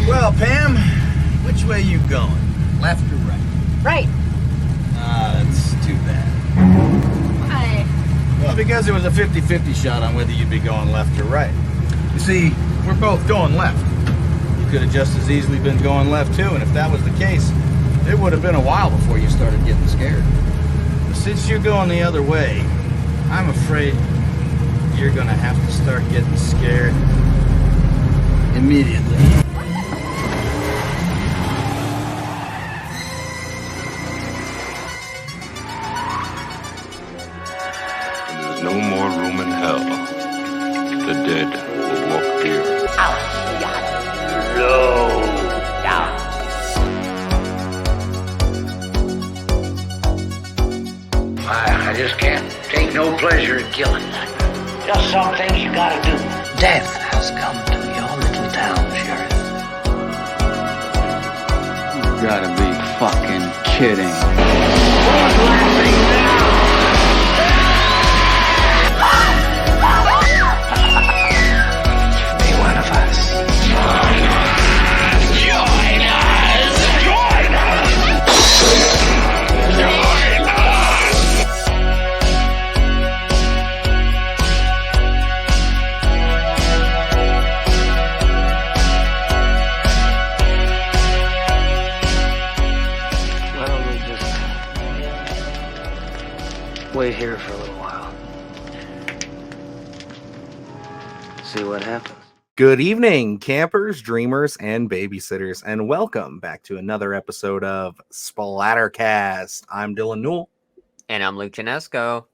Well, Pam, which way you going? Left or right? Right. That's too bad. Why? Well, because it was a 50-50 shot on whether you'd be going left or right. You see, we're both going left. You could have just as easily been going left, too, and if that was the case, it would have been a while before you started getting scared. But since you're going the other way, I'm afraid you're gonna have to start getting scared immediately. There's no more room in hell. The dead will walk here. Low down. I just can't take no pleasure in killing nothing. Just some things you gotta do. Death has come to your little town, Sheriff. You gotta be fucking kidding. Who's laughing now? Be one of us. Join us! Join us! Join us! Join us! Well, we'll just wait here for a little while. See what happens. Good evening, campers, dreamers, and babysitters, and welcome back to another episode of SplatterCast. I'm Dylan Newell, And I'm Luke Janesco.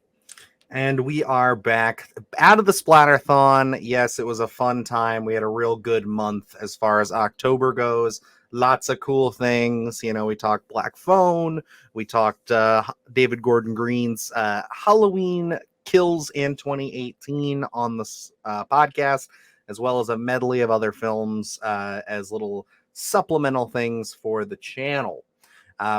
and we are back out of the Splatterthon. Yes, it was a fun time. We had a real good month as far as October goes. Lots of cool things. You know, we talked Black Phone. We talked David Gordon Green's Halloween Kills in 2018 on this podcast, as well as a medley of other films as little supplemental things for the channel.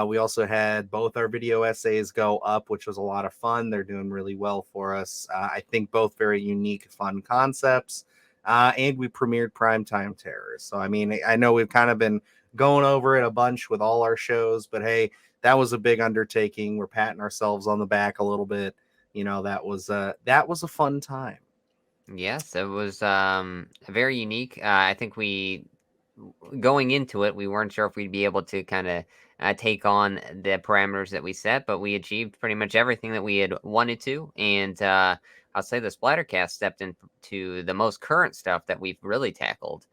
We also had both our video essays go up, which was a lot of fun. They're doing really well for us. I think both very unique, fun concepts. And we premiered Primetime Terrors. So, I mean, I know we've kind of been going over it a bunch with all our shows, but hey, that was a big undertaking. We're patting ourselves on the back a little bit. You know, that was a fun time. Yes, it was very unique. I think going into it, we weren't sure if we'd be able to kind of take on the parameters that we set, but we achieved pretty much everything that we had wanted to. And I'll say the Splattercast stepped into the most current stuff that we've really tackled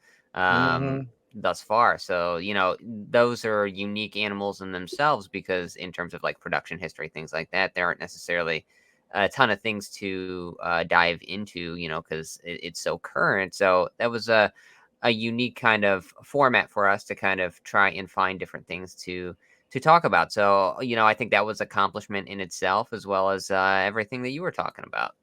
thus far. So, you know, those are unique animals in themselves because in terms of like production history, things like that, there aren't necessarily a ton of things to dive into, you know, because it's so current. So that was a unique kind of format for us to kind of try and find different things to talk about. So, you know, I think that was accomplishment in itself, as well as everything that you were talking about.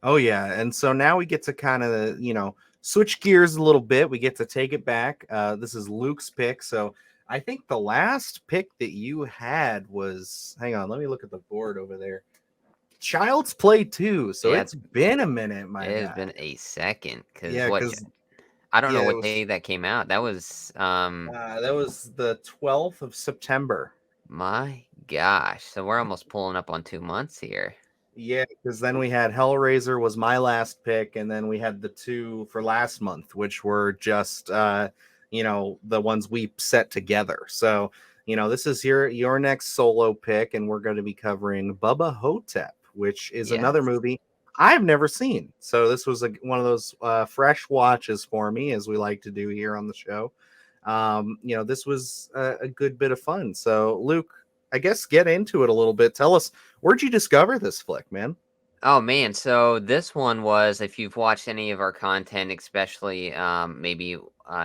Oh, yeah. And so now we get to kind of, you know, switch gears a little bit. We get to take it back. This is Luke's pick. So I think the last pick that you had was, hang on, let me look at the board over there. Child's Play 2. So Yeah, it's been a minute, my It has guy. been a second because Yeah, because I don't know it what was- day that came out. That was that was the 12th of September. my gosh. So we're almost pulling up on 2 months here. Yeah, because then we had Hellraiser was my last pick, and then we had the two for last month, which were just you know, the ones we set together. So, you know, this is your next solo pick, and we're going to be covering Bubba Ho-tep, which is another Yes. movie I've never seen. So this was one of those fresh watches for me, as we like to do here on the show. You know, this was a good bit of fun. So, Luke, I guess get into it a little bit. Tell us, where'd you discover this flick, man? Oh man, so this one was, if you've watched any of our content, especially maybe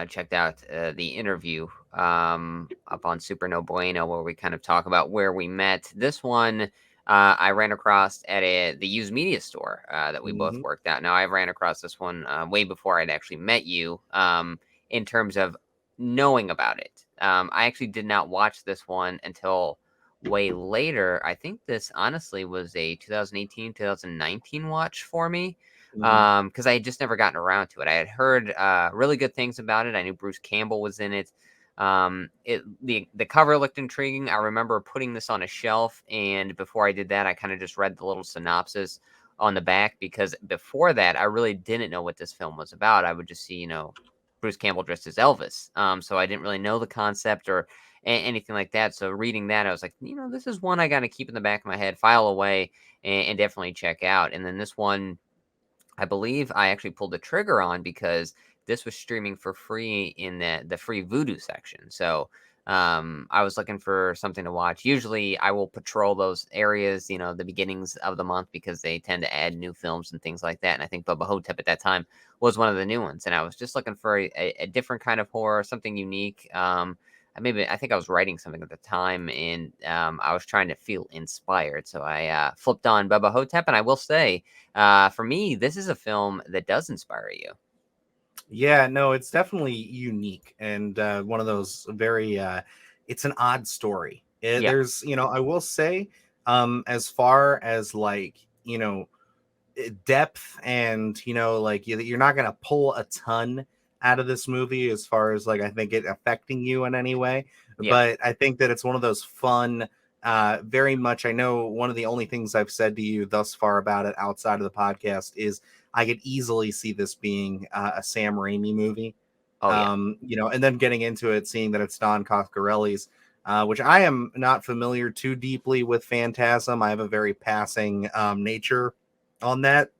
checked out the interview up on Super No Bueno, where we kind of talk about where we met. This one I ran across at the used media store that we both worked at. Now, I ran across this one way before I'd actually met you in terms of knowing about it. I actually did not watch this one until way later. I think this honestly was a 2018, 2019 watch for me. because I had just never gotten around to it. I had heard really good things about it. I knew Bruce Campbell was in it. The cover looked intriguing. I remember putting this on a shelf, and before I did that, I kind of just read the little synopsis on the back, because before that, I really didn't know what this film was about. I would just see, Bruce Campbell dressed as Elvis. So I didn't really know the concept or anything like that. So reading that, I was like, this is one I got to keep in the back of my head, file away, and definitely check out. And then this one, I believe I actually pulled the trigger on because this was streaming for free in the free Vudu section. So I was looking for something to watch. Usually I will patrol those areas, the beginnings of the month, because they tend to add new films and things like that. And I think Bubba Ho-tep at that time was one of the new ones. And I was just looking for a different kind of horror, something unique. I think I was writing something at the time, and I was trying to feel inspired. So I flipped on Bubba Ho-tep, and I will say, for me, this is a film that does inspire you. Yeah, no, it's definitely unique, and one of those very it's an odd story. Yeah. There's, I will say, as far as depth and like you're not gonna pull a ton out of this movie as far as I think it affecting you in any way, Yeah. but I think that it's one of those fun, very much. I know one of the only things I've said to you thus far about it outside of the podcast is I could easily see this being a Sam Raimi movie. Oh, yeah. And then getting into it, seeing that it's Don Coscarelli's, which I am not familiar too deeply with Phantasm. I have a very passing nature on that.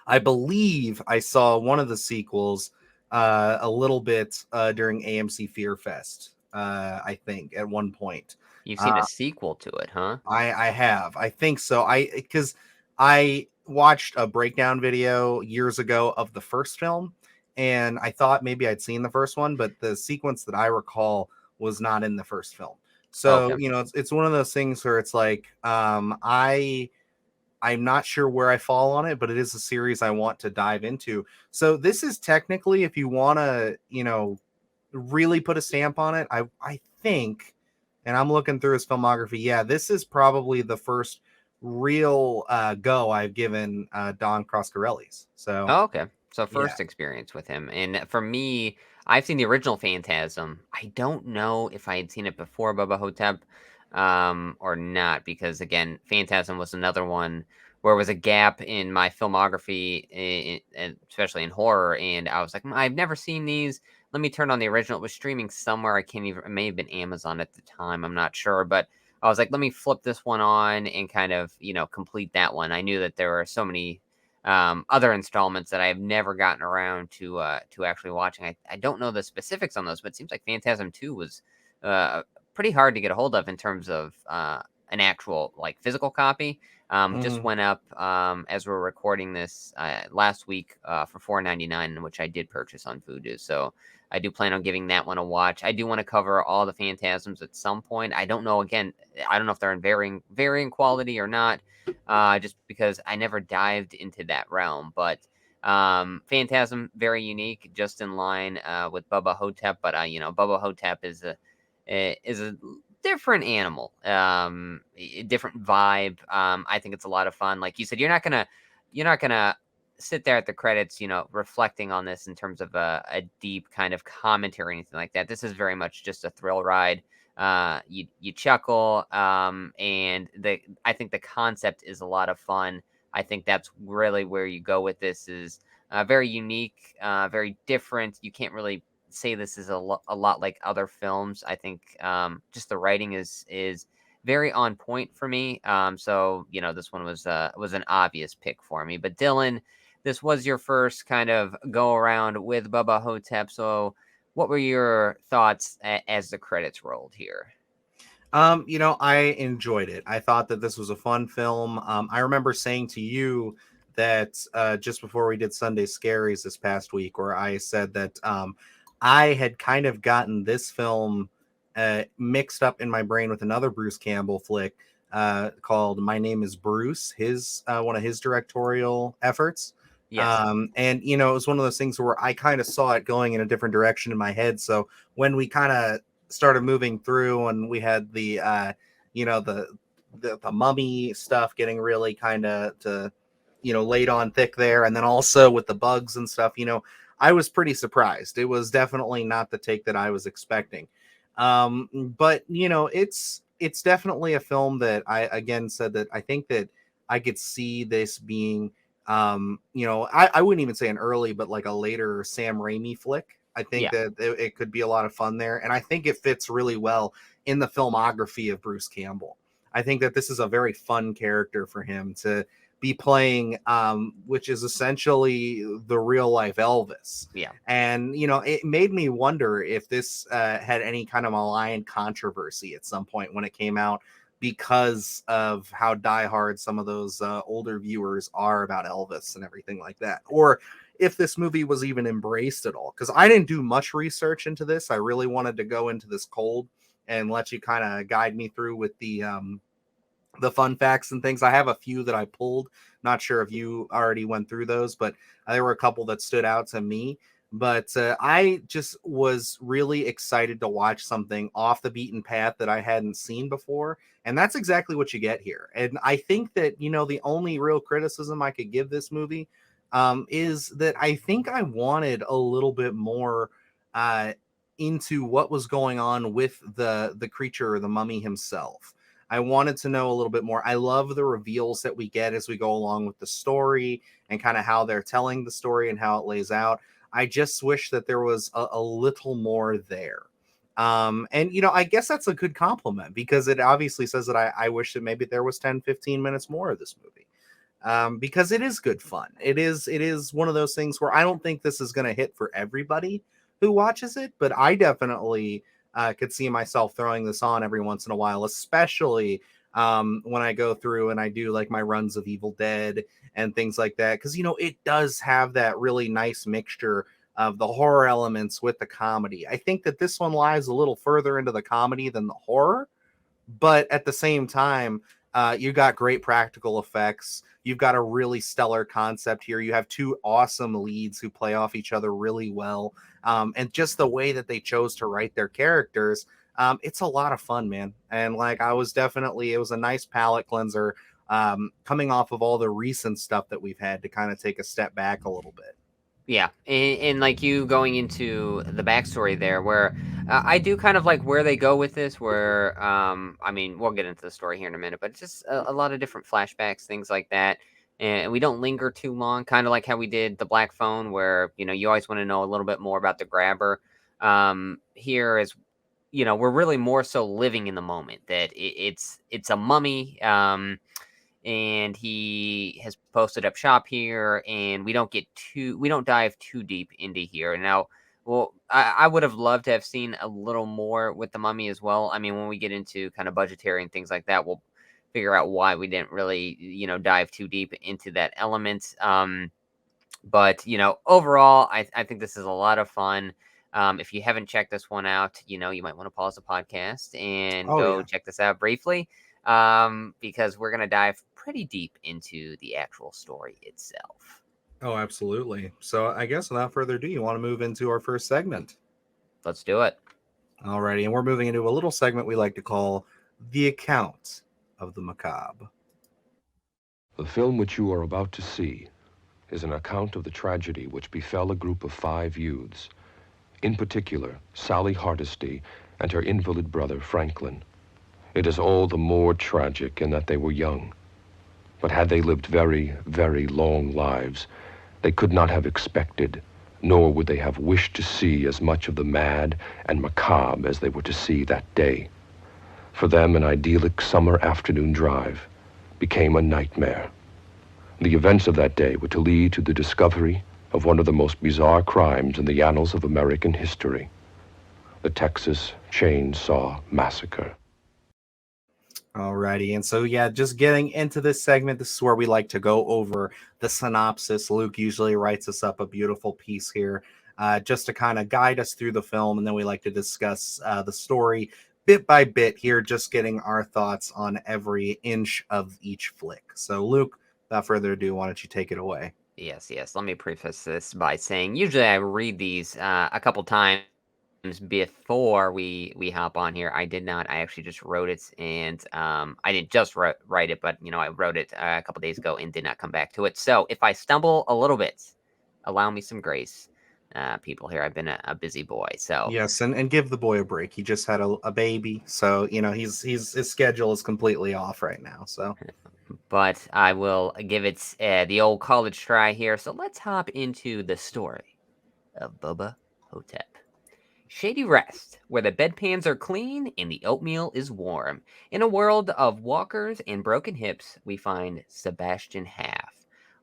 I believe I saw one of the sequels a little bit during AMC Fear Fest. I think at one point. You've seen a sequel to it, huh? I have. I think so. Because I watched a breakdown video years ago of the first film, and I thought maybe I'd seen the first one, but the sequence that I recall was not in the first film. So, Okay. it's one of those things where it's like, I'm not sure where I fall on it, but it is a series I want to dive into. So this is technically, if you want to, really put a stamp on it, I think, and I'm looking through his filmography. Yeah, this is probably the first real go I've given Don Coscarelli's. So, Oh, okay. So first experience with him. And for me, I've seen the original Phantasm. I don't know if I had seen it before Bubba Ho-tep or not, because again, Phantasm was another one where it was a gap in my filmography, especially in horror. And I was like, I've never seen these. Let me turn on the original. It was streaming somewhere. It may have been Amazon at the time. I'm not sure. But I was like, let me flip this one on and kind of, complete that one. I knew that there were so many other installments that I have never gotten around to actually watching. I don't know the specifics on those, but it seems like Phantasm 2 was pretty hard to get a hold of in terms of an actual physical copy. Just went up as we're recording this last week for $4.99, which I did purchase on Vudu. So I do plan on giving that one a watch. I do want to cover all the Phantasms at some point. I don't know. Again, I don't know if they're in varying quality or not, just because I never dived into that realm. But Phantasm, very unique, just in line with Bubba Ho-tep. But Bubba Ho-tep is a different animal, a different vibe. I think it's a lot of fun. Like you said, you're not gonna sit there at the credits, reflecting on this in terms of a deep kind of commentary or anything like that. This is very much just a thrill ride. You chuckle, and I think the concept is a lot of fun. I think that's really where you go with this. Is very unique, very different. You can't really say this is a lot like other films. I think just the writing is very on point for me. So this one was an obvious pick for me. But Dylan, this was your first kind of go around with Bubba Ho-tep. So what were your thoughts as the credits rolled here? I enjoyed it. I thought that this was a fun film. I remember saying to you that just before we did Sunday Scaries this past week, where I said that I had kind of gotten this film mixed up in my brain with another Bruce Campbell flick called My Name is Bruce, his one of his directorial efforts. Yes. And it was one of those things where I kind of saw it going in a different direction in my head. So when we kind of started moving through and we had the mummy stuff getting really kind of to laid on thick there. And then also with the bugs and stuff, I was pretty surprised. It was definitely not the take that I was expecting. But it's definitely a film that I again said that I think that I could see this being I wouldn't even say an early, but like a later Sam Raimi flick. I think Yeah. that it could be a lot of fun there. And I think it fits really well in the filmography of Bruce Campbell. I think that this is a very fun character for him to be playing, which is essentially the real life Elvis. Yeah. And, it made me wonder if this had any kind of malign controversy at some point when it came out, because of how diehard some of those older viewers are about Elvis and everything like that. Or if this movie was even embraced at all. Because I didn't do much research into this. I really wanted to go into this cold and let you kind of guide me through with the fun facts and things. I have a few that I pulled. Not sure if you already went through those, but there were a couple that stood out to me. But I just was really excited to watch something off the beaten path that I hadn't seen before. And that's exactly what you get here. And I think that, the only real criticism I could give this movie is that I think I wanted a little bit more into what was going on with the creature, the mummy himself. I wanted to know a little bit more. I love the reveals that we get as we go along with the story and kind of how they're telling the story and how it lays out. I just wish that there was a little more there. And, I guess that's a good compliment, because it obviously says that I wish that maybe there was 10, 15 minutes more of this movie. Because it is good fun. It is one of those things where I don't think this is going to hit for everybody who watches it, but I definitely could see myself throwing this on every once in a while, especially when I go through and I do like my runs of Evil Dead and things like that. Because, it does have that really nice mixture of the horror elements with the comedy. I think that this one lies a little further into the comedy than the horror, but at the same time, you got great practical effects. You've got a really stellar concept here. You have two awesome leads who play off each other really well. And just the way that they chose to write their characters, it's a lot of fun, man. And like, it was a nice palate cleanser coming off of all the recent stuff that we've had to kind of take a step back a little bit. Yeah, and like you going into the backstory there, where I do kind of like where they go with this, where, I mean, we'll get into the story here in a minute, but just a lot of different flashbacks, things like that. And we don't linger too long, kind of like how we did the Black Phone, where, you always want to know a little bit more about the grabber. Here is, we're really more so living in the moment, that it's a mummy. And he has posted up shop here, and we don't dive too deep into here. Now, well, I would have loved to have seen a little more with the mummy as well. I mean, when we get into kind of budgetary and things like that, we'll figure out why we didn't really, dive too deep into that element. But, overall, I think this is a lot of fun. If you haven't checked this one out, you might want to pause the podcast and go check this out briefly. Because we're going to dive pretty deep into the actual story itself. Oh, absolutely. So I guess without further ado, you want to move into our first segment? Let's do it. Alrighty, and we're moving into a little segment we like to call The Account of the Macabre. The film which you are about to see is an account of the tragedy which befell a group of 5 youths, in particular, Sally Hardesty and her invalid brother, Franklin. It is all the more tragic in that they were young. But had they lived very, very long lives, they could not have expected, nor would they have wished to see as much of the mad and macabre as they were to see that day. For them, an idyllic summer afternoon drive became a nightmare. The events of that day were to lead to the discovery of one of the most bizarre crimes in the annals of American history, the Texas Chainsaw Massacre. Alrighty, and so just getting into this segment, this is where we like to go over the synopsis. Luke usually writes us up a beautiful piece here, just to kind of guide us through the film, and then we like to discuss the story bit by bit here, just getting our thoughts on every inch of each flick. So Luke, without further ado, why don't you take it away? Yes. Let me preface this by saying, usually I read these a couple times before we hop on here. I did not. I actually just wrote it, and I didn't just write it, but I wrote it a couple days ago and did not come back to it. So if I stumble a little bit, allow me some grace, people. Here, I've been a busy boy, so Yes, and give the boy a break. He just had a baby, so he's his schedule is completely off right now. So but I will give it the old college try here. So let's hop into the story of Bubba Ho-tep. Shady Rest, where the bedpans are clean and the oatmeal is warm. In a world of walkers and broken hips, we find Sebastian Half.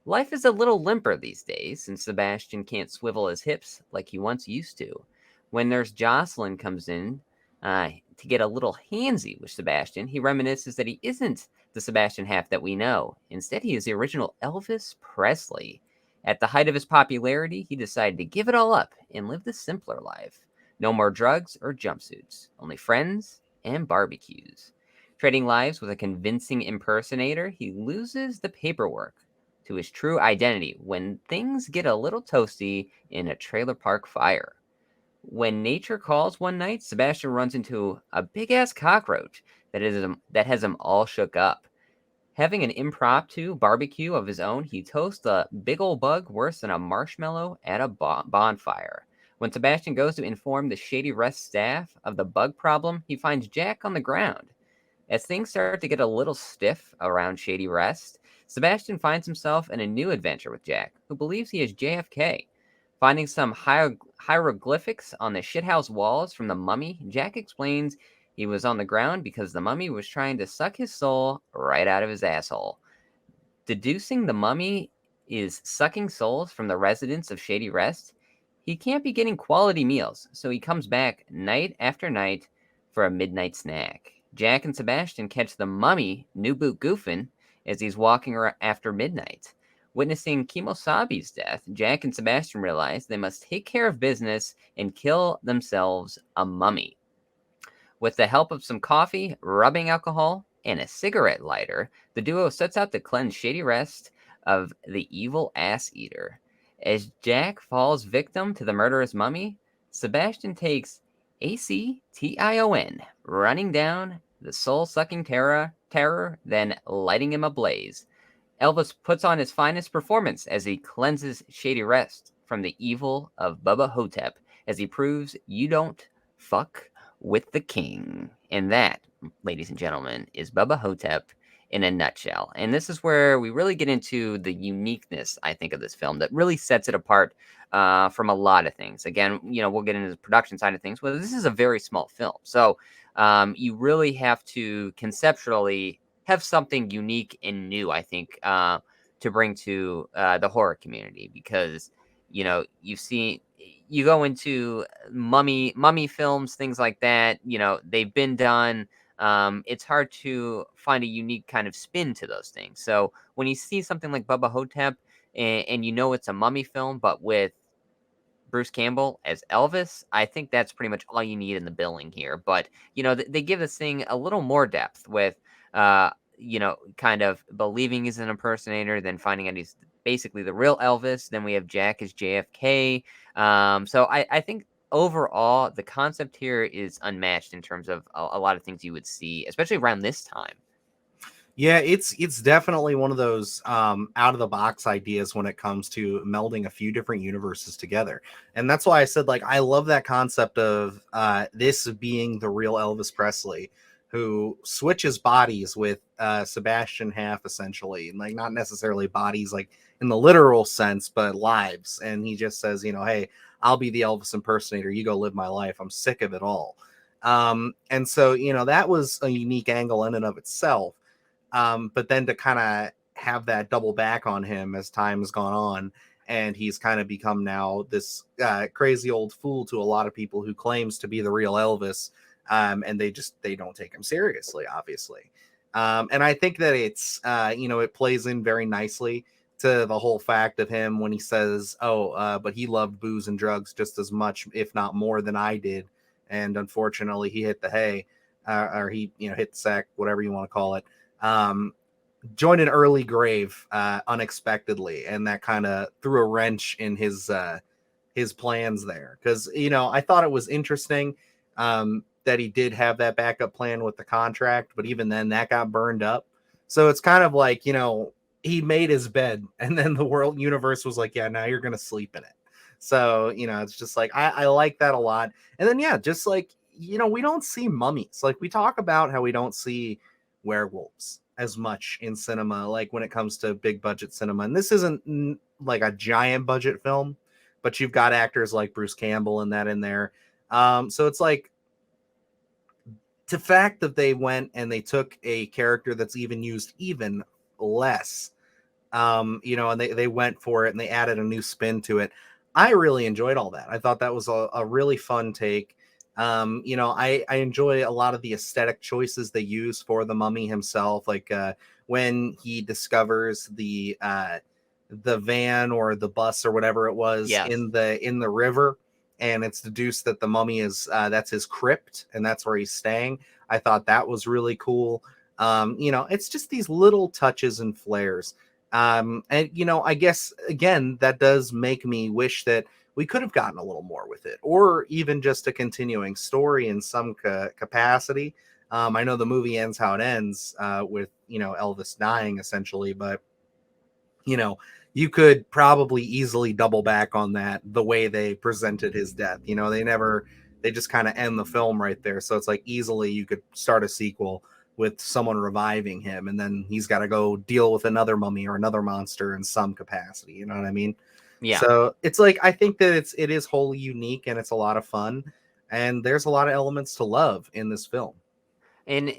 Life is a little limper these days, since Sebastian can't swivel his hips like he once used to. When Nurse Jocelyn comes in to get a little handsy with Sebastian, he reminisces that he isn't the Sebastian Half that we know. Instead, he is the original Elvis Presley. At the height of his popularity, he decided to give it all up and live the simpler life. No more drugs or jumpsuits, only friends and barbecues. Trading lives with a convincing impersonator, he loses the paperwork to his true identity when things get a little toasty in a trailer park fire. When nature calls one night, Sebastian runs into a big ass cockroach that has him all shook up. Having an impromptu barbecue of his own, he toasts a big old bug worse than a marshmallow at a bonfire. When Sebastian goes to inform the Shady Rest staff of the bug problem, he finds Jack on the ground. As things start to get a little stiff around Shady Rest, Sebastian finds himself in a new adventure with Jack, who believes he is JFK. Finding some hieroglyphics on the shithouse walls from the mummy, Jack explains he was on the ground because the mummy was trying to suck his soul right out of his asshole. Deducing the mummy is sucking souls from the residents of Shady Rest, he can't be getting quality meals, so he comes back night after night for a midnight snack. Jack and Sebastian catch the mummy, New Boot Goofin, as he's walking after midnight. Witnessing Kimosabi's death, Jack and Sebastian realize they must take care of business and kill themselves a mummy. With the help of some coffee, rubbing alcohol, and a cigarette lighter, the duo sets out to cleanse Shady Rest of the evil ass eater. As Jack falls victim to the murderous mummy, Sebastian takes ACTION, running down the soul-sucking terror, then lighting him ablaze. Elvis puts on his finest performance as he cleanses Shady Rest from the evil of Bubba Ho-tep as he proves you don't fuck with the king. And that, ladies and gentlemen, is Bubba Ho-tep in a nutshell. And this is where we really get into the uniqueness, I think, of this film that really sets it apart from a lot of things. Again, we'll get into the production side of things, but this is a very small film. So you really have to conceptually have something unique and new, I think, to bring to the horror community, because you go into mummy films, things like that, they've been done. It's hard to find a unique kind of spin to those things. So when you see something like Bubba Ho-tep and it's a mummy film, but with Bruce Campbell as Elvis, I think that's pretty much all you need in the billing here. But, they give this thing a little more depth with, kind of believing he's an impersonator, then finding out he's basically the real Elvis. Then we have Jack as JFK. So I think overall, the concept here is unmatched in terms of a lot of things you would see, especially around this time. yeah, it's definitely one of those out of the box ideas when it comes to melding a few different universes together. And that's why I said, like, I love that concept of this being the real Elvis Presley, who switches bodies with Sebastian Half, essentially, and like not necessarily bodies like in the literal sense, but lives. And he just says, hey, I'll be the Elvis impersonator. You go live my life. I'm sick of it all. And so, that was a unique angle in and of itself. But then to kind of have that double back on him as time has gone on, and he's kind of become now this crazy old fool to a lot of people who claims to be the real Elvis. And they don't take him seriously, obviously. And I think that it's, it plays in very nicely to the whole fact of him when he says, but he loved booze and drugs just as much, if not more than I did. And unfortunately he hit the hay, or he, hit the sack, whatever you want to call it. Joined an early grave unexpectedly, and that kind of threw a wrench in his his plans there, because I thought it was interesting that he did have that backup plan with the contract, but even then that got burned up. So it's kind of like he made his bed, and then the world universe was like, yeah, now you're gonna sleep in it. So it's just like I like that a lot. And then yeah, just like we don't see mummies. Like we talk about how we don't see werewolves as much in cinema, like when it comes to big budget cinema. And this isn't like a giant budget film, but you've got actors like Bruce Campbell and that in there. So it's like the fact that they went and they took a character that's even used even less, and they went for it and they added a new spin to it. I really enjoyed all that. I thought that was a really fun take. I enjoy a lot of the aesthetic choices they use for the mummy himself, like when he discovers the van or the bus or whatever it was in the river, and it's deduced that the mummy is that's his crypt and that's where he's staying. I thought that was really cool. It's just these little touches and flares. And I guess again that does make me wish that we could have gotten a little more with it, or even just a continuing story in some capacity. I know the movie ends how it ends, with Elvis dying essentially, but you could probably easily double back on that the way they presented his death. They just kind of end the film right there. So it's like easily you could start a sequel with someone reviving him, and then he's got to go deal with another mummy or another monster in some capacity. You know what I mean? Yeah. So it's like, I think that it is wholly unique and it's a lot of fun, and there's a lot of elements to love in this film. And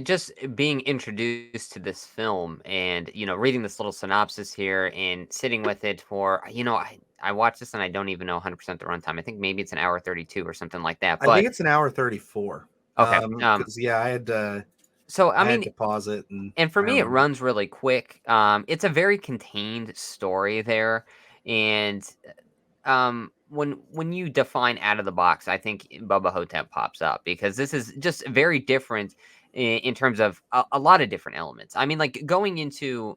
just being introduced to this film, and reading this little synopsis here and sitting with it for I watched this and I don't even know 100% the runtime. I think maybe it's an hour 32 or something like that. I But think it's an hour 34. okay, Because yeah, I had to pause it, and for I me, it remember. runs really quick. It's a very contained story there, and when you define out of the box, I think Bubba Ho-tep pops up, because this is just very different in terms of a lot of different elements. I mean, like going into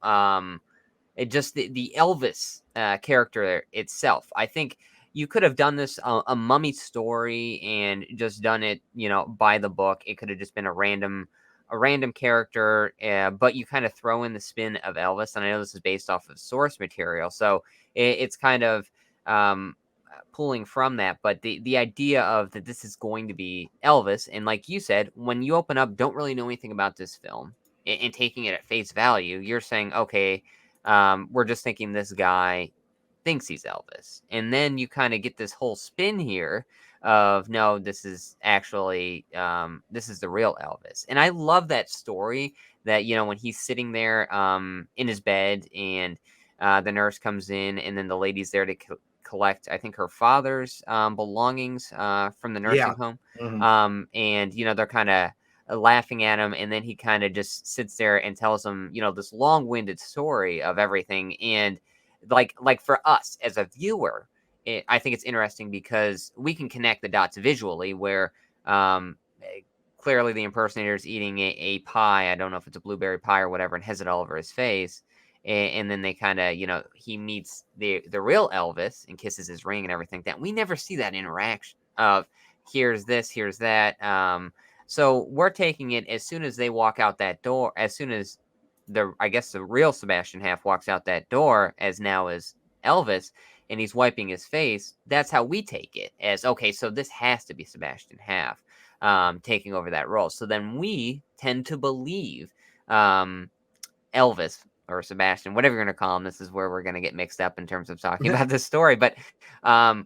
just the Elvis character itself. I think you could have done this a mummy story and just done it, by the book. It could have just been a random character, but you kind of throw in the spin of Elvis. And I know this is based off of source material, so it's kind of pulling from that. But the idea of that this is going to be Elvis, and like you said, when you open up, don't really know anything about this film, and taking it at face value, you're saying, okay, we're just thinking this guy thinks he's Elvis. And then you kind of get this whole spin here of, no, this is actually this is the real Elvis. And I love that story that when he's sitting there in his bed, and the nurse comes in, and then the lady's there to collect, I think, her father's belongings from the nursing home. Mhm. And they're kind of laughing at him, and then he kind of just sits there and tells them this long-winded story of everything. And like for us as a viewer, I think it's interesting because we can connect the dots visually, where clearly the impersonator is eating a pie. I don't know if it's a blueberry pie or whatever, and has it all over his face. And then they kind of, he meets the real Elvis and kisses his ring and everything. That we never see that interaction of here's this, here's that. So we're taking it as soon as they walk out that door, as soon as I guess the real Sebastian Haff walks out that door as Elvis, and he's wiping his face. That's how we take it, as, okay, so this has to be Sebastian Haff taking over that role. So then we tend to believe Elvis, or Sebastian, whatever you're going to call him. This is where we're going to get mixed up in terms of talking about this story. But to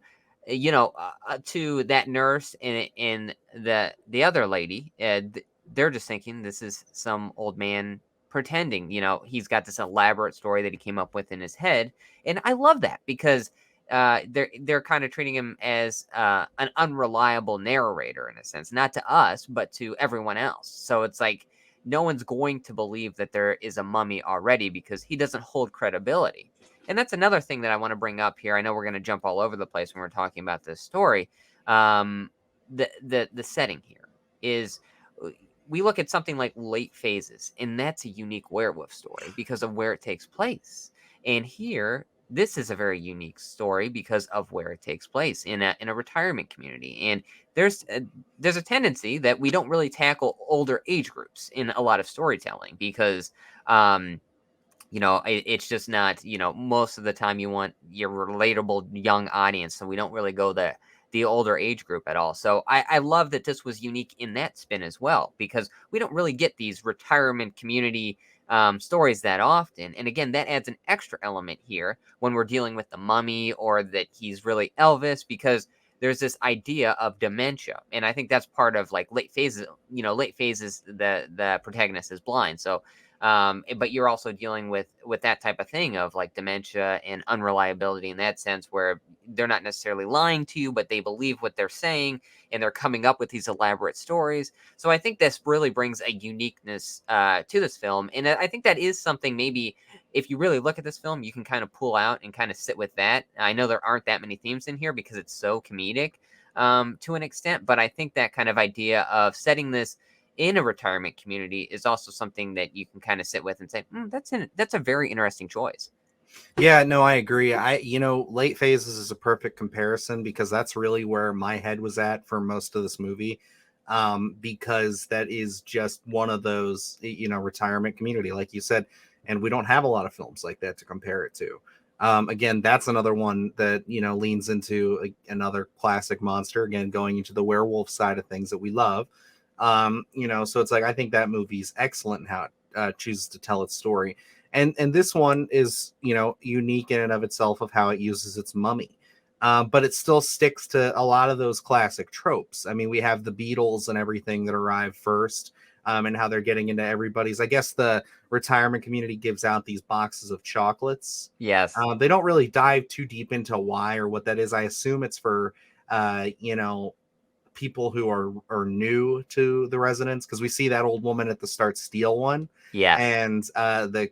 that nurse and the other lady, they're just thinking this is some old man pretending. He's got this elaborate story that he came up with in his head, and I love that, because they're kind of treating him as an unreliable narrator, in a sense, not to us but to everyone else. So it's like no one's going to believe that there is a mummy already, because he doesn't hold credibility. And that's another thing that I want to bring up here. I know we're going to jump all over the place when we're talking about this story. The setting here is, we look at something like Late Phases, and that's a unique werewolf story because of where it takes place. And here, this is a very unique story because of where it takes place in a retirement community. And there's a tendency that we don't really tackle older age groups in a lot of storytelling because um, it's just not, most of the time you want your relatable young audience, so we don't really go the older age group at all. So I love that this was unique in that spin as well, because we don't really get these retirement community stories that often. And again, that adds an extra element here when we're dealing with the mummy or that he's really Elvis, because there's this idea of dementia. And I think that's part of like late phases, the protagonist is blind. So but you're also dealing with that type of thing of like dementia and unreliability in that sense, where they're not necessarily lying to you, but they believe what they're saying, and they're coming up with these elaborate stories. So I think this really brings a uniqueness to this film, and I think that is something maybe if you really look at this film, you can kind of pull out and kind of sit with that. I know there aren't that many themes in here because it's so comedic to an extent, but I think that kind of idea of setting this in a retirement community is also something that you can kind of sit with and say, that's a very interesting choice. Yeah, no, I agree. Late phases is a perfect comparison because that's really where my head was at for most of this movie. Because that is just one of those, retirement community, like you said, and we don't have a lot of films like that to compare it to. Again, that's another one that, leans into another classic monster, again, going into the werewolf side of things that we love. So it's like, I think that movie's excellent in how it chooses to tell its story. And this one is, unique in and of itself of how it uses its mummy. But it still sticks to a lot of those classic tropes. I mean, we have the Beatles and everything that arrive first, and how they're getting into everybody's. I guess the retirement community gives out these boxes of chocolates. Yes. They don't really dive too deep into why or what that is. I assume it's for, people who are new to the residents, because we see that old woman at the start steal one. Yes. And the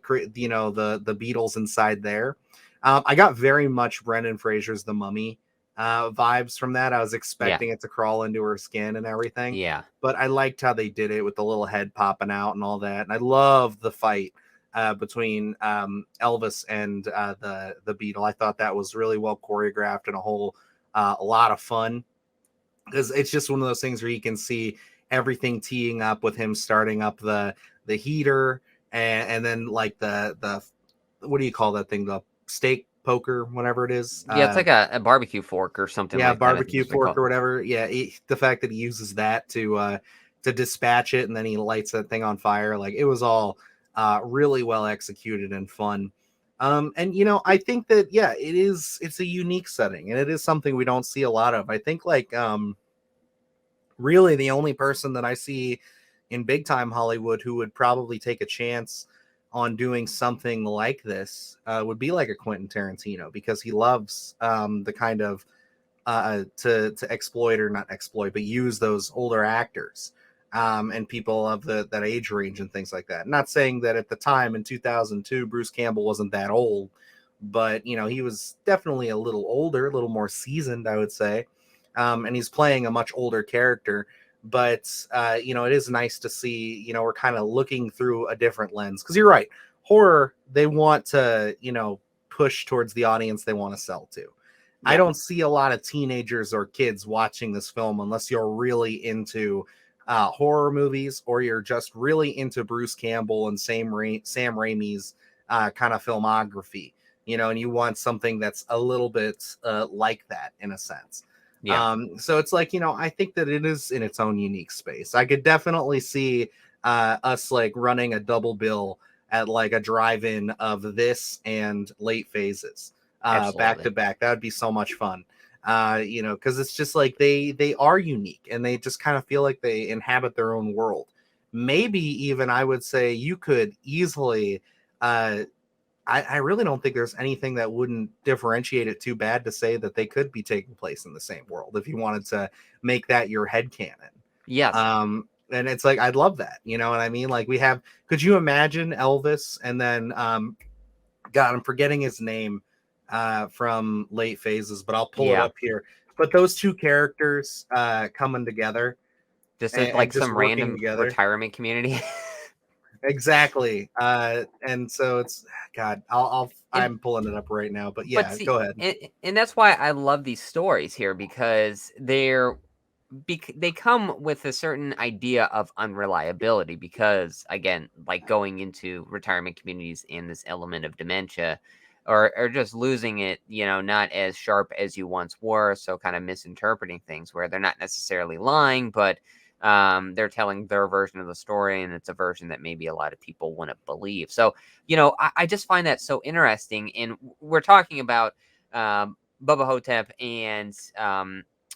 Beatles inside there. I got very much Brendan Fraser's The Mummy vibes from that. I was expecting it to crawl into her skin and everything. Yeah. But I liked how they did it with the little head popping out and all that. And I love the fight between Elvis and the Beatle. I thought that was really well choreographed and a lot of fun, because it's just one of those things where you can see everything teeing up with him starting up the heater, and then like the what do you call that thing, the steak poker, whatever it is. Yeah, it's like a barbecue fork or something. Yeah, like barbecue that, fork or whatever. Yeah, the fact that he uses that to dispatch it, and then he lights that thing on fire. Like, it was all really well executed and fun. And I think that it's a unique setting, and it is something we don't see a lot of. I think like really the only person that I see in big time Hollywood who would probably take a chance on doing something like this would be like a Quentin Tarantino, because he loves the kind of to exploit, or not exploit, but use those older actors and people of that age range and things like that. Not saying that at the time in 2002 Bruce Campbell wasn't that old, but he was definitely a little older, a little more seasoned, I would say. And he's playing a much older character. But it is nice to see, we're kind of looking through a different lens, because you're right, horror, they want to push towards the audience they want to sell to. I don't see a lot of teenagers or kids watching this film unless you're really into horror movies, or you're just really into Bruce Campbell and Sam Raimi's kind of filmography, and you want something that's a little bit like that in a sense. Yeah. So it's like, I think that it is in its own unique space. I could definitely see us like running a double bill at like a drive-in of this and Late Phases back to back. That would be so much fun. Because it's just like they are unique, and they just kind of feel like they inhabit their own world. Maybe even I would say you could easily I really don't think there's anything that wouldn't differentiate it too bad to say that they could be taking place in the same world if you wanted to make that your headcanon. Yes. And it's like, I'd love that. You know what I mean? Like, could you imagine Elvis and then, God, I'm forgetting his name from Late Phases, but I'll pull it up here. But those two characters coming together. Just like some random retirement community. Exactly. And so it's God. And I'm pulling it up right now. But but yeah, see, go ahead. and that's why I love these stories here because they come with a certain idea of unreliability because again, like going into retirement communities and this element of dementia or just losing it, not as sharp as you once were, so kind of misinterpreting things where they're not necessarily lying, but they're telling their version of the story, and it's a version that maybe a lot of people wouldn't believe. So, I just find that so interesting. And we're talking about Bubba Ho-tep and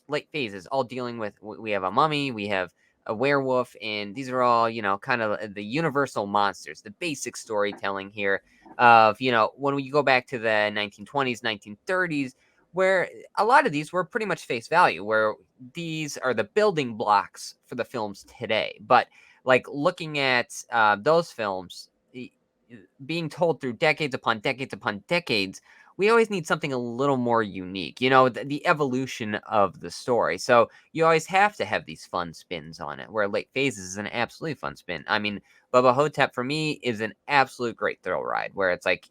late phases, all dealing with we have a mummy, we have a werewolf, and these are all, kind of the universal monsters, the basic storytelling here of, when we go back to the 1920s, 1930s, where a lot of these were pretty much face value, where these are the building blocks for the films today. But like looking at those films, being told through decades upon decades upon decades, we always need something a little more unique, the evolution of the story. So you always have to have these fun spins on it, where Late Phases is an absolutely fun spin. I mean, Bubba Ho-tep for me is an absolute great thrill ride, where it's like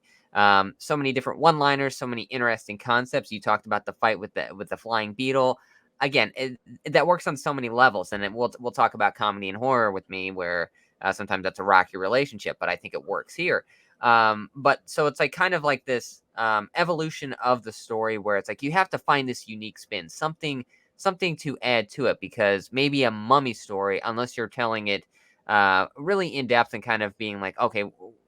so many different one-liners, so many interesting concepts. You talked about the fight with the flying beetle. Again, that works on so many levels, and we'll talk about comedy and horror with me, where sometimes that's a rocky relationship, but I think it works here. But so it's like kind of like this evolution of the story where it's like you have to find this unique spin, something to add to it, because maybe a mummy story, unless you're telling it really in depth and kind of being like, okay,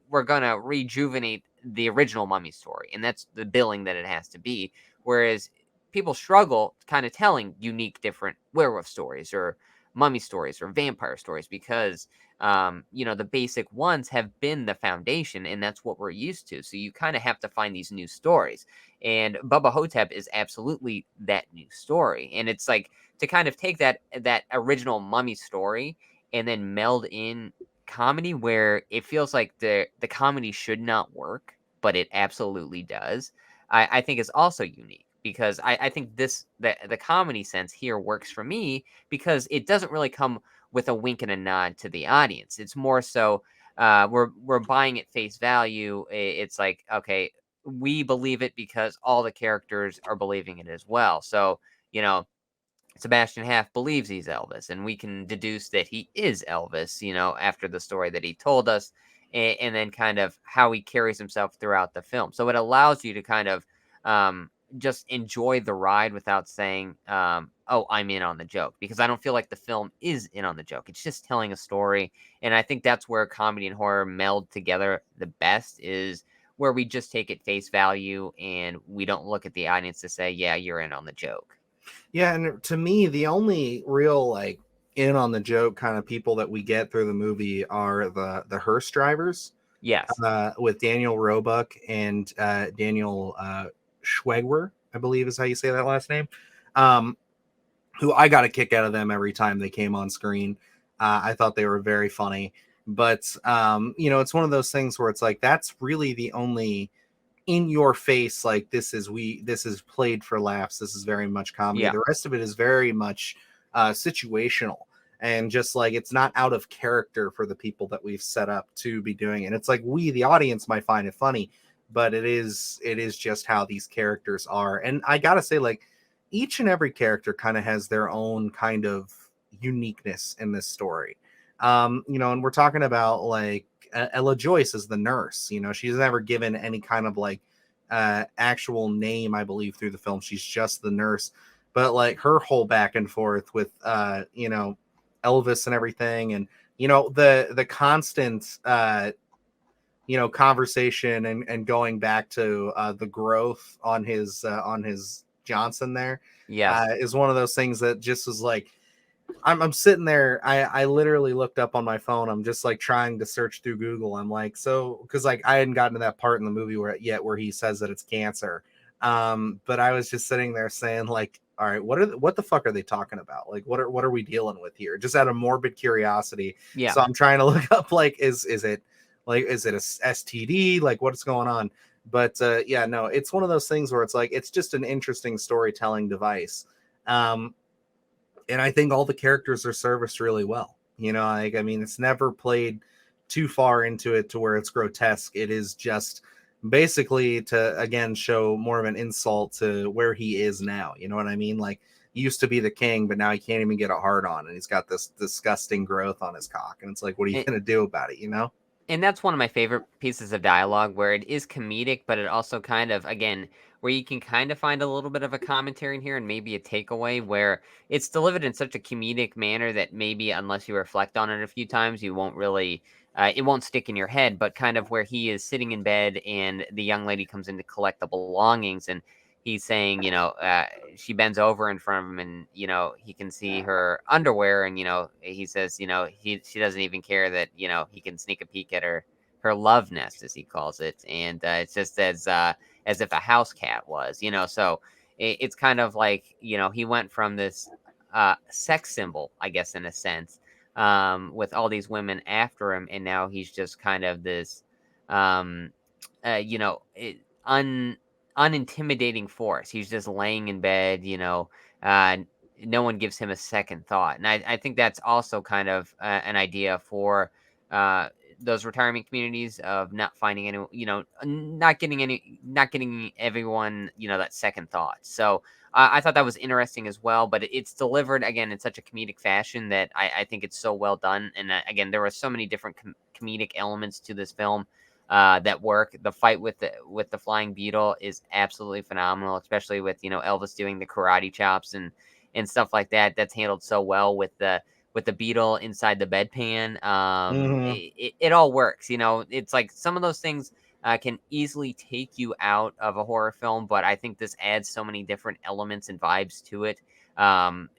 we're gonna rejuvenate the original mummy story, and that's the billing that it has to be. Whereas people struggle kind of telling unique, different werewolf stories or mummy stories or vampire stories because the basic ones have been the foundation, and that's what we're used to. So you kind of have to find these new stories. And Bubba Ho-tep is absolutely that new story. And it's like to kind of take that original mummy story and then meld in comedy where it feels like the comedy should not work, but it absolutely does. I think is also unique because I think the comedy sense here works for me because it doesn't really come with a wink and a nod to the audience. It's more so we're buying at face value. It's like, okay, we believe it because all the characters are believing it as well. So, you know, Sebastian Half believes he's Elvis, and we can deduce that he is Elvis, after the story that he told us, and then kind of how he carries himself throughout the film. So it allows you to kind of just enjoy the ride without saying, oh, I'm in on the joke, because I don't feel like the film is in on the joke. It's just telling a story. And I think that's where comedy and horror meld together the best, is where we just take it face value and we don't look at the audience to say, yeah, you're in on the joke. Yeah, and to me, the only real like in on the joke kind of people that we get through the movie are the hearse drivers, Yes. with Daniel Roebuck and Daniel Schwegwer, I believe is how you say that last name. Who I got a kick out of them every time they came on screen. I thought they were very funny, but it's one of those things where it's like that's really the only in your face, like this is played for laughs, this is very much comedy. Yeah. The rest of it is very much situational, and just like it's not out of character for the people that we've set up to be doing it. It's like we, the audience, might find it funny, but it is just how these characters are. And I gotta say, like, each and every character kind of has their own kind of uniqueness in this story. And we're talking about like Ella Joyce is the nurse. She's never given any kind of like actual name, I believe, through the film. She's just the nurse. But like her whole back and forth with Elvis and everything, and the constant conversation and going back to the growth on his Johnson there Yes. is one of those things that just was like, I'm sitting there. I literally looked up on my phone. I'm just like trying to search through Google. I'm like, so because like I hadn't gotten to that part in the movie where he says that it's cancer. But I was just sitting there saying like, all right, what the fuck are they talking about? Like, what are we dealing with here? Just out of morbid curiosity. Yeah. So I'm trying to look up like, is it a STD? Like, what's going on? But yeah, no, it's one of those things where it's like it's just an interesting storytelling device. And I think all the characters are serviced really well. Like, I mean, it's never played too far into it to where it's grotesque. It is just basically to, again, show more of an insult to where he is now. You know what I mean? Like, he used to be the king, but now he can't even get a hard on, and he's got this disgusting growth on his cock. And it's like, what are you going to do about it? You know? And that's one of my favorite pieces of dialogue where it is comedic, but it also kind of, again, where you can kind of find a little bit of a commentary in here and maybe a takeaway where it's delivered in such a comedic manner that maybe unless you reflect on it a few times, you won't really, it won't stick in your head, but kind of where he is sitting in bed and the young lady comes in to collect the belongings and he's saying, she bends over in front of him and, he can see her underwear. And, he says, she doesn't even care that, he can sneak a peek at her love nest, as he calls it. And it's just as if a house cat was, so it's kind of like, he went from this sex symbol, I guess, in a sense, with all these women after him. And now he's just kind of this, um, unintimidating force. He's just laying in bed, uh, no one gives him a second thought. And I think that's also kind of an idea for those retirement communities of not finding any, not getting everyone, that second thought. So I thought that was interesting as well, but it's delivered again in such a comedic fashion that I think it's so well done. And again, there were so many different comedic elements to this film that work. The fight with the flying beetle is absolutely phenomenal, especially with Elvis doing the karate chops and stuff like that. That's handled so well with the beetle inside the bedpan. It all works. It's like some of those things can easily take you out of a horror film, but I think this adds so many different elements and vibes to it.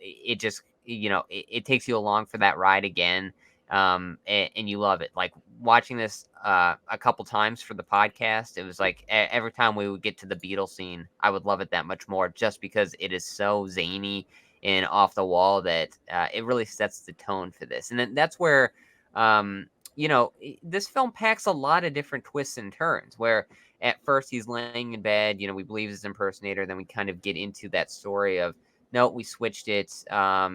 It just it takes you along for that ride again. And you love it. Like watching this a couple times for the podcast, it was like every time we would get to the Beatles scene, I would love it that much more just because it is so zany and off the wall that it really sets the tone for this. And then that's where, this film packs a lot of different twists and turns where at first he's laying in bed, we believe he's an impersonator. Then we kind of get into that story of, no, we switched it.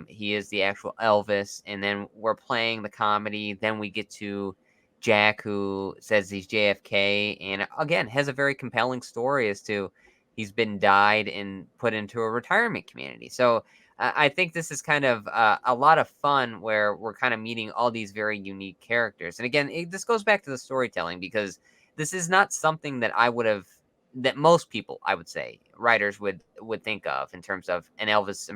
He is the actual Elvis. And then we're playing the comedy. Then we get to Jack, who says he's JFK. And again, has a very compelling story as to he's been died and put into a retirement community. So I think this is kind of a lot of fun where we're kind of meeting all these very unique characters. And again, this goes back to the storytelling because this is not something that that most people, I would say, writers would think of in terms of an Elvis,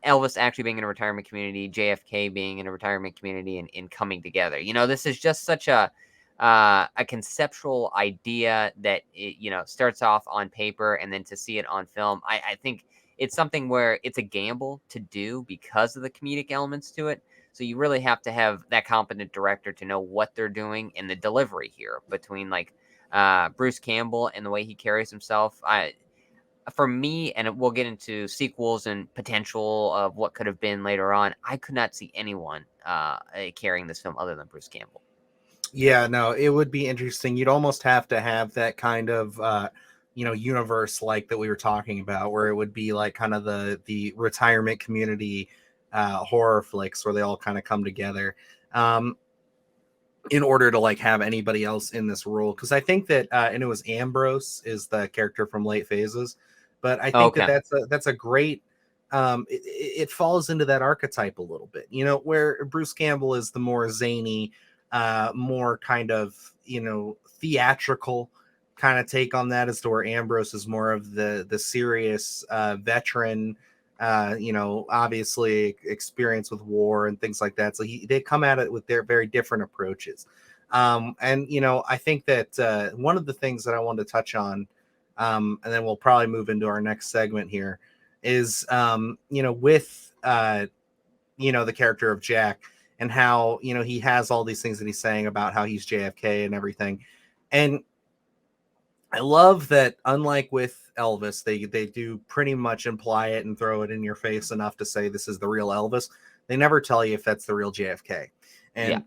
Elvis actually being in a retirement community, JFK being in a retirement community, and coming together. This is just such a conceptual idea that it, starts off on paper, and then to see it on film, I think it's something where it's a gamble to do because of the comedic elements to it. So you really have to have that competent director to know what they're doing in the delivery here between like Bruce Campbell and the way he carries himself. For me, and we'll get into sequels and potential of what could have been later on, I could not see anyone carrying this film other than Bruce Campbell. Yeah, no, it would be interesting. You'd almost have to have that kind of universe like that we were talking about, where it would be like kind of the retirement community horror flicks where they all kind of come together in order to like have anybody else in this role. Because I think that and it was Ambrose is the character from Late Phases, but I think that's a great it falls into that archetype a little bit, where Bruce Campbell is the more zany, more kind of theatrical kind of take on that, as to where Ambrose is more of the serious veteran, obviously experience with war and things like that. So they come at it with their very different approaches. And I think that one of the things that I wanted to touch on, and then we'll probably move into our next segment here, is with the character of Jack and how he has all these things that he's saying about how he's JFK and everything. And I love that, unlike with Elvis, they do pretty much imply it and throw it in your face enough to say this is the real Elvis. They never tell you if that's the real JFK. And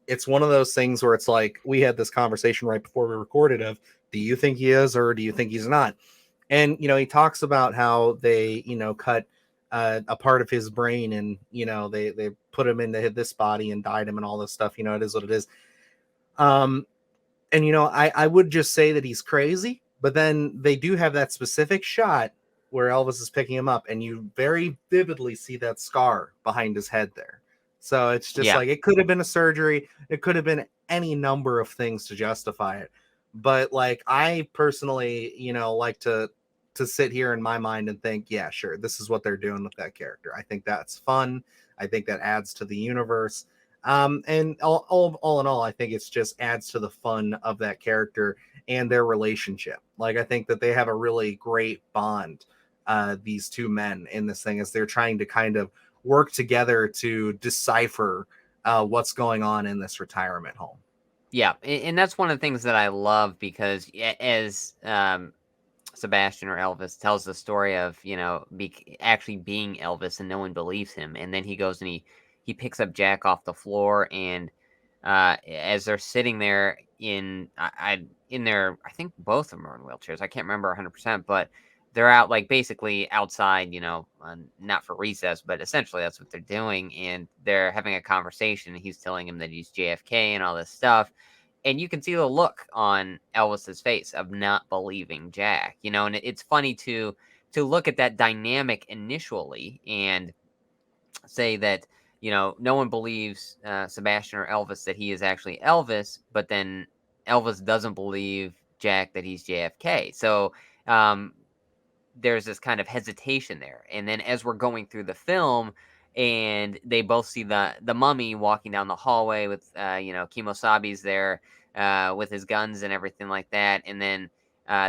it's one of those things where it's like, we had this conversation right before we recorded of, do you think he is or do you think he's not? And, he talks about how they, cut a part of his brain, and they put him into this body and dyed him and all this stuff. It is what it is. And I would just say that he's crazy, but then they do have that specific shot where Elvis is picking him up, and you very vividly see that scar behind his head there. So it's just like, it could have been a surgery, it could have been any number of things to justify it. But like, I personally, like to sit here in my mind and think, yeah, sure, this is what they're doing with that character. I think that's fun. I think that adds to the universe. And all in all, I think it's just adds to the fun of that character and their relationship. Like, I think that they have a really great bond, these two men in this thing, as they're trying to kind of work together to decipher what's going on in this retirement home. Yeah, and that's one of the things that I love, because as Sebastian, or Elvis, tells the story of, actually being Elvis and no one believes him, and then he goes and he picks up Jack off the floor, and as they're sitting there in their, I think both of them are in wheelchairs. I can't remember 100%, but they're out, like, basically outside, not for recess, but essentially that's what they're doing, and they're having a conversation, and he's telling him that he's JFK and all this stuff. And you can see the look on Elvis's face of not believing Jack, and it's funny to look at that dynamic initially and say that, no one believes Sebastian or Elvis that he is actually Elvis, but then Elvis doesn't believe Jack that he's JFK. So there's this kind of hesitation there. And then as we're going through the film, and they both see the mummy walking down the hallway with Kimosabi's there with his guns and everything like that, and then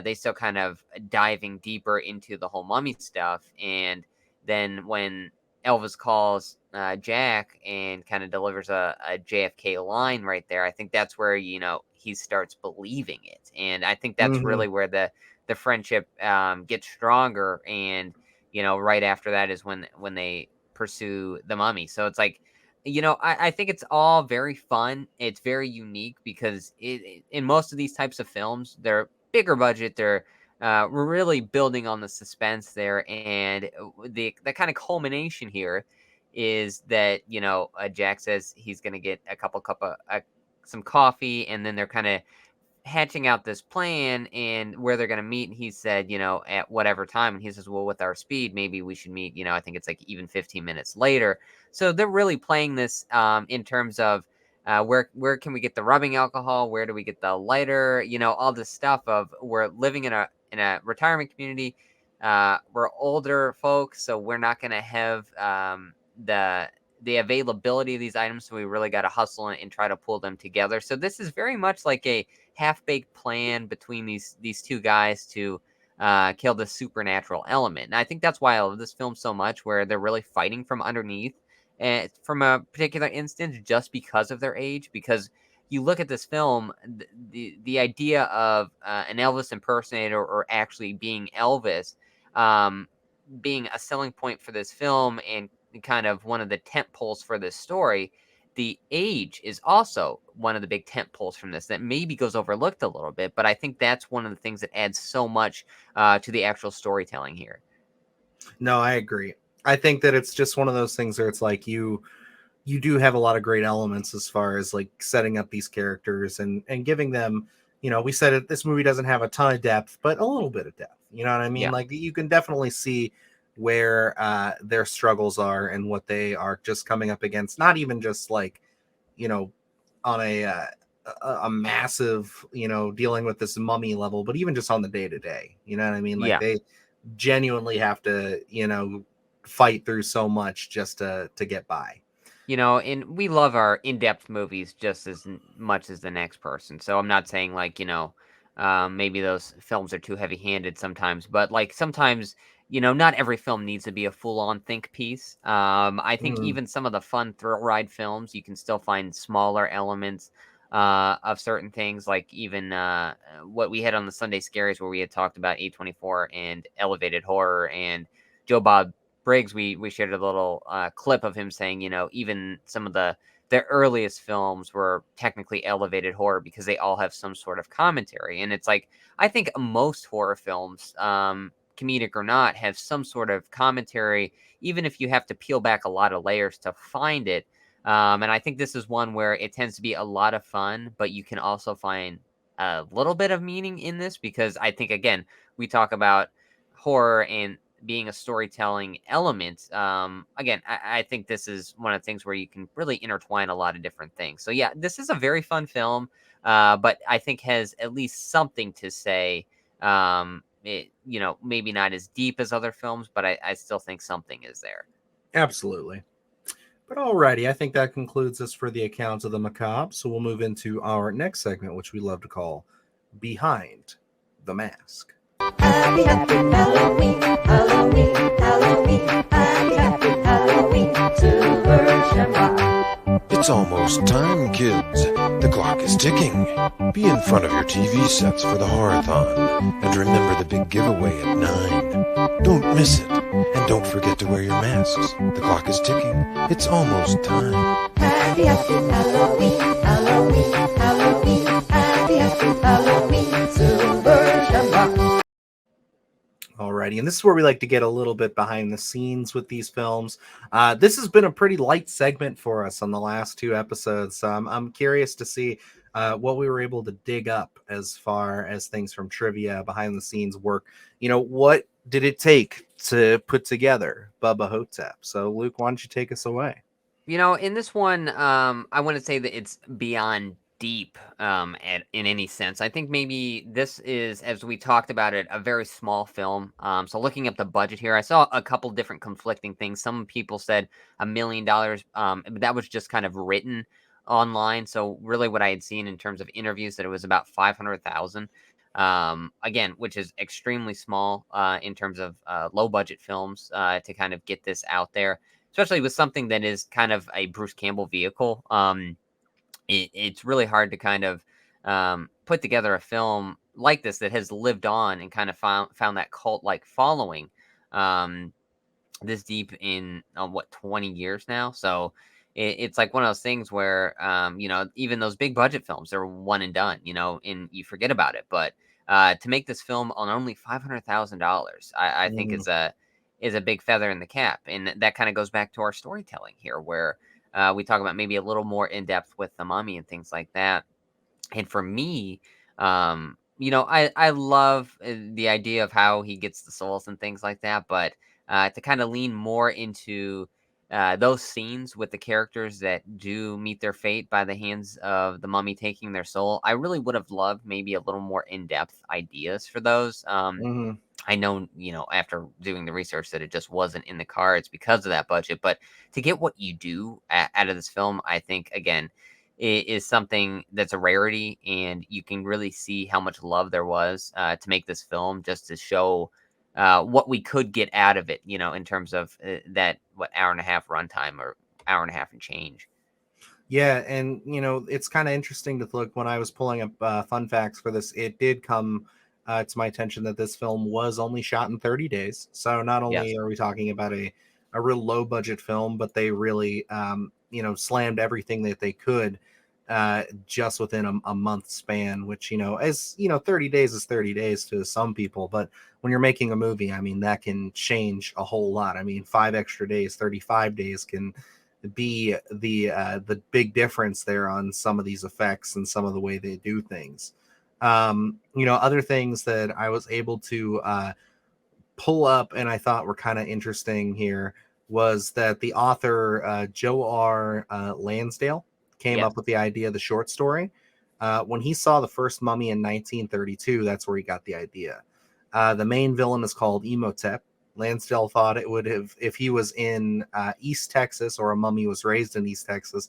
they still kind of diving deeper into the whole mummy stuff. And then when Elvis calls Jack and kind of delivers a JFK line right there, I think that's where he starts believing it. And I think that's really where the friendship gets stronger. And right after that is when they pursue the mummy. So it's like, I think it's all very fun. It's very unique, because in most of these types of films, they're bigger budget. They're we're really building on the suspense there, and the kind of culmination here is that Jack says he's going to get a cup of some coffee, and then they're kind of hatching out this plan and where they're going to meet. And he said, at whatever time. And he says, well, with our speed, maybe we should meet, I think it's like even 15 minutes later. So they're really playing this in terms of where can we get the rubbing alcohol? Where do we get the lighter? All this stuff of, we're living in a retirement community. We're older folks, so we're not going to have the availability of these items. So we really got to hustle and try to pull them together. So this is very much like a half-baked plan between these two guys to kill the supernatural element. And I think that's why I love this film so much, where they're really fighting from underneath, and from a particular instance, just because of their age. Because you look at this film, the idea of an Elvis impersonator, or actually being Elvis, being a selling point for this film, and kind of one of the tent poles for this story. The age is also one of the big tent poles from this that maybe goes overlooked a little bit, but I think that's one of the things that adds so much to the actual storytelling here. No, I agree. I think that it's just one of those things where it's like, you do have a lot of great elements as far as like setting up these characters and giving them, we said it, this movie doesn't have a ton of depth, but a little bit of depth. You know what I mean? Yeah. Like, you can definitely see where their struggles are and what they are just coming up against. Not even just like, on a massive, dealing with this mummy level, but even just on the day to day. You know what I mean? Like, they genuinely have to, fight through so much just to get by. And we love our in-depth movies just as much as the next person. So I'm not saying like, maybe those films are too heavy-handed sometimes, but like sometimes, not every film needs to be a full-on think piece. I think even some of the fun thrill ride films, you can still find smaller elements of certain things, like even what we had on the Sunday Scaries, where we had talked about A24 and elevated horror, and Joe Bob Briggs, we shared a little clip of him saying, even some of the earliest films were technically elevated horror because they all have some sort of commentary. And it's like, I think most horror films comedic or not, have some sort of commentary, even if you have to peel back a lot of layers to find it. And I think this is one where it tends to be a lot of fun, but you can also find a little bit of meaning in this, because I think, again, we talk about horror and being a storytelling element. Again, I think this is one of the things where you can really intertwine a lot of different things. So yeah, this is a very fun film, but I think has at least something to say. Maybe not as deep as other films, but I still think something is there. Absolutely. But alrighty, I think that concludes us for the accounts of the macabre. So we'll move into our next segment, which we love to call Behind the Mask. Happy, happy Halloween, Halloween, Halloween. Happy, happy Halloween, Silver Shamrock. It's almost time, kids. The clock is ticking. Be in front of your TV sets for the Horror-thon. And remember the big giveaway at 9. Don't miss it. And don't forget to wear your masks. The clock is ticking. It's almost time. Happy, happy Halloween, Halloween, Halloween. Happy, happy Halloween, Silver Shamrock. Alrighty, and this is where we like to get a little bit behind the scenes with these films. This has been a pretty light segment for us on the last 2 episodes. So I'm curious to see what we were able to dig up as far as things from trivia, behind the scenes work. What did it take to put together Bubba Ho-tep? So Luke, why don't you take us away? In this one, I want to say that it's beyond deep in any sense. I think maybe this is, as we talked about it, a very small film. So looking up the budget here, I saw a couple different conflicting things. Some people said $1 million, but that was just kind of written online. So really what I had seen in terms of interviews, that it was about 500,000. Again, which is extremely small in terms of low budget films to kind of get this out there, especially with something that is kind of a Bruce Campbell vehicle. It's really hard to kind of put together a film like this that has lived on and kind of found that cult-like following this deep in 20 years now. So it's like one of those things where even those big budget films, they're one and done, and you forget about it. But to make this film on only $500,000, I think is a big feather in the cap. And that kind of goes back to our storytelling here, where we talk about maybe a little more in depth with the mummy and things like that. And for me, I love the idea of how he gets the souls and things like that. But to kind of lean more into those scenes with the characters that do meet their fate by the hands of the mummy taking their soul, I really would have loved maybe a little more in-depth ideas for those. I know, after doing the research, that it just wasn't in the cards because of that budget. But to get what you do out of this film, I think, again, is something that's a rarity. And you can really see how much love there was to make this film, just to show what we could get out of it, in terms of that, hour and a half runtime, or hour and a half and change. Yeah, and it's kind of interesting to look. When I was pulling up fun facts for this, it did come to my attention that this film was only shot in 30 days. So not only are we talking about a real low budget film, but they really slammed everything that they could just within a month span, which 30 days is 30 days to some people, but when you're making a movie, I mean, that can change a whole lot. I mean, 5 extra days, 35 days can be the big difference there on some of these effects and some of the way they do things. Other things that I was able to pull up and I thought were kind of interesting here was that the author Joe R. Lansdale came up with the idea of the short story. When he saw the first Mummy in 1932, that's where he got the idea. The main villain is called Imhotep. Lansdale thought it would have, if he was in East Texas, or a mummy was raised in East Texas,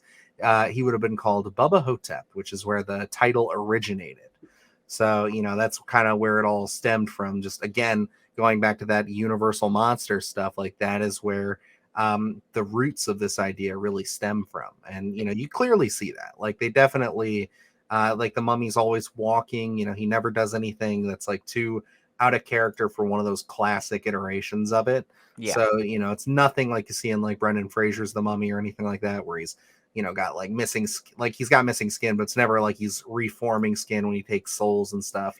he would have been called Bubba Ho-tep, which is where the title originated. So, that's kind of where it all stemmed from. Just, again, going back to that Universal monster stuff, like that is where the roots of this idea really stem from. And, you clearly see that. Like, they definitely, like the mummy's always walking, he never does anything that's like too out of character for one of those classic iterations of it. So, it's nothing like you see in like Brendan Fraser's The Mummy or anything like that, where he's, got like missing, like he's got missing skin, but it's never like he's reforming skin when he takes souls and stuff.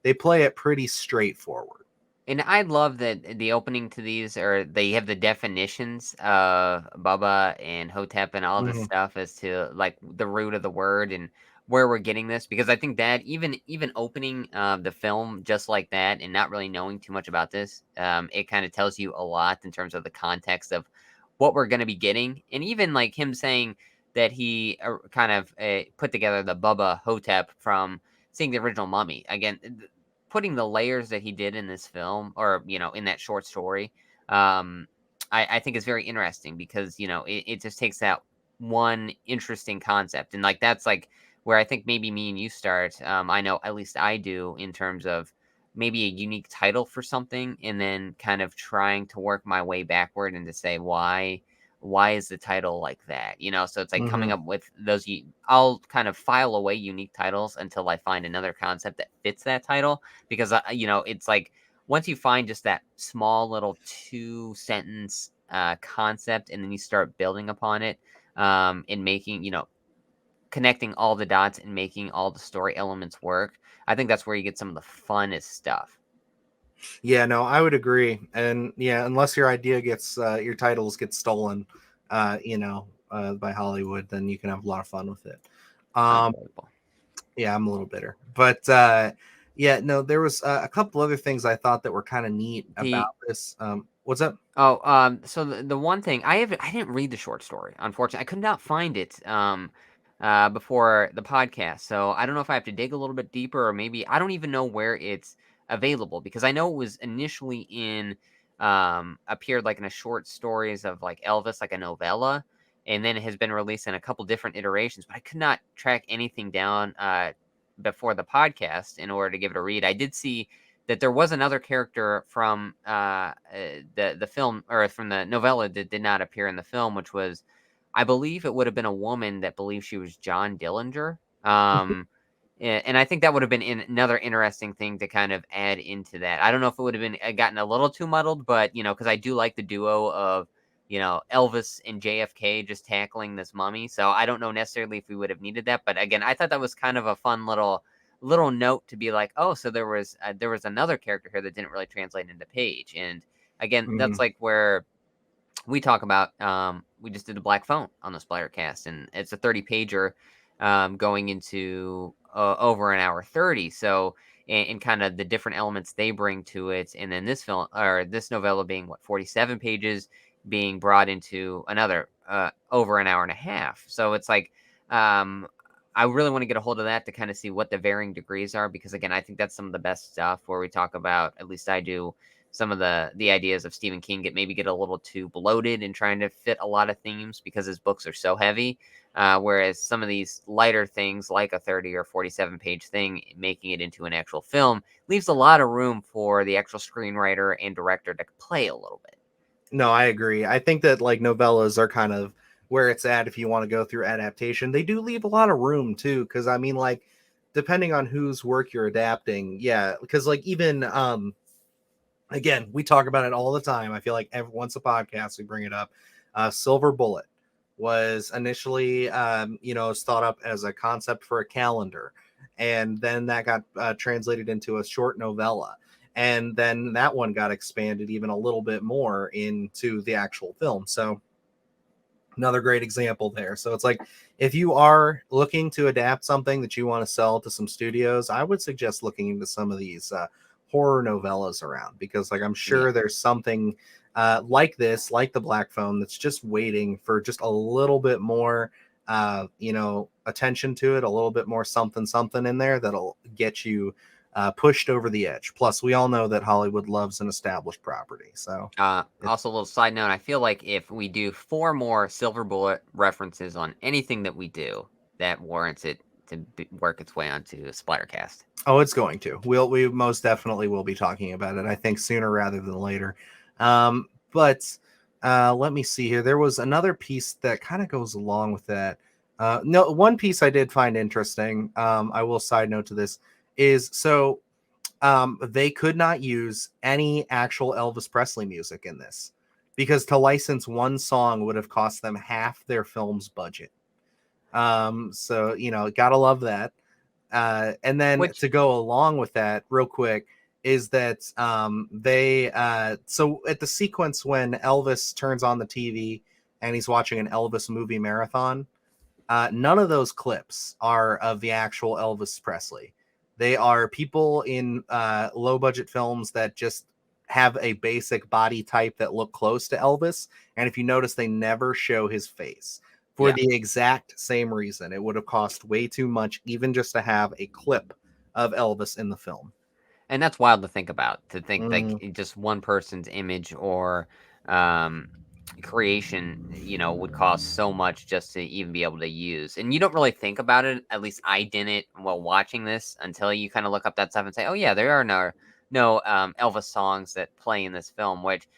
They play it pretty straightforward. And I love that the opening to these, or they have the definitions of Bubba and Hotep and all this Mhm. stuff as to like the root of the word and where we're getting this. Because I think that even opening the film just like that and not really knowing too much about this, it kind of tells you a lot in terms of the context of what we're going to be getting, and even like him saying that he kind of put together the Bubba Hotep from seeing the original Mummy again. Putting the layers that he did in this film, or in that short story, um, I think is very interesting because it just takes that one interesting concept, and like that's like where I think maybe me and you start. I know at least I do in terms of maybe a unique title for something, and then kind of trying to work my way backward and to say why is the title like that? So it's like coming Mhm. up with those. I'll kind of file away unique titles until I find another concept that fits that title because it's like once you find just that small little 2 sentence concept and then you start building upon it and making connecting all the dots and making all the story elements work. I think that's where you get some of the funnest stuff. Yeah, no, I would agree. And yeah, unless your idea gets your titles get stolen, by Hollywood, then you can have a lot of fun with it. Um, Unbelievable. yeah, I'm a little bitter, but yeah, no, there was a couple other things I thought that were kind of neat about The this. What's up? Oh, so the one thing I didn't read the short story, unfortunately. I could not find it before the podcast. So I don't know if I have to dig a little bit deeper or maybe I don't even know where it's available because I know it was initially in appeared like in a short stories of like Elvis, like a novella, and then it has been released in a couple different iterations, but I could not track anything down before the podcast in order to give it a read. I did see that there was another character from the film or from the novella that did not appear in the film, which was, I believe, it would have been a woman that believed she was John Dillinger. And I think that would have been another interesting thing to kind of add into that. I don't know if it would have been gotten a little too muddled, but because I do like the duo of Elvis and JFK just tackling this mummy. So I don't know necessarily if we would have needed that, but again, I thought that was kind of a fun little note to be like, oh, so there was another character here that didn't really translate into page. And again, that's Mhm. like where we talk about we just did the Black Phone on the SplatterCast, and it's a 30 pager going into over an hour 30. So and kind of the different elements they bring to it, and then this film or this novella being 47 pages being brought into another over an hour and a half. So it's like um I really want to get a hold of that to kind of see what the varying degrees are because again, I think that's some of the best stuff where we talk about, at least I do, some of the ideas of Stephen King get a little too bloated in trying to fit a lot of themes because his books are so heavy. Whereas some of these lighter things, like a 30 or 47 page thing, making it into an actual film, leaves a lot of room for the actual screenwriter and director to play a little bit. No, I agree. I think that like novellas are kind of where it's at if you want to go through adaptation. They do leave a lot of room too, because I mean, like, depending on whose work you're adapting, yeah, because like even again, we talk about it all the time. I feel like every once a podcast we bring it up. Silver Bullet was initially, was thought up as a concept for a calendar, and then that got translated into a short novella, and then that one got expanded even a little bit more into the actual film. So another great example there. So it's like if you are looking to adapt something that you want to sell to some studios, I would suggest looking into some of these horror novellas around because like I'm Yeah. sure there's something like this, like the Black Phone, that's just waiting for just a little bit more attention to it, a little bit more something something in there that'll get you pushed over the edge. Plus we all know that Hollywood loves an established property, so it's Also, a little side note: I feel like if we do 4 more Silver Bullet references on anything that we do, that warrants it to work its way onto Splattercast. Oh, it's going to. We most definitely will be talking about it. I think sooner rather than later. But let me see here. There was another piece that kind of goes along with that. No, one piece I did find interesting. I will side note to this is so they could not use any actual Elvis Presley music in this because to license one song would have cost them half their film's budget. So gotta love that. And then Which to go along with that, real quick, is that so at the sequence when Elvis turns on the TV and he's watching an Elvis movie marathon, none of those clips are of the actual Elvis Presley. They are people in low budget films that just have a basic body type that look close to Elvis. And if you notice, they never show his face for the exact same reason. It would have cost way too much, even just to have a clip of Elvis in the film. And that's wild to think about, to think like Mm. just one person's image or um, creation, would cost so much just to even be able to use. And you don't really think about it, at least I didn't while watching this, until you kind of look up that stuff and say, oh yeah, there are no Elvis songs that play in this film, which,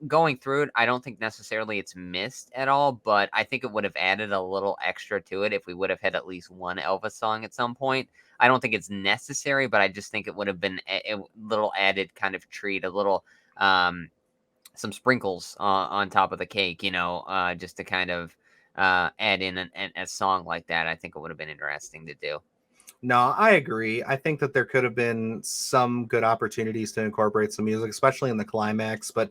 going through it, I don't think necessarily it's missed at all, but I think it would have added a little extra to it if we would have had at least one Elvis song at some point. I don't think it's necessary, but I just think it would have been a little added kind of treat, a little some sprinkles on top of the cake, just to kind of add in a song like that. I think it would have been interesting to do. No, I agree. I think that there could have been some good opportunities to incorporate some music, especially in the climax. But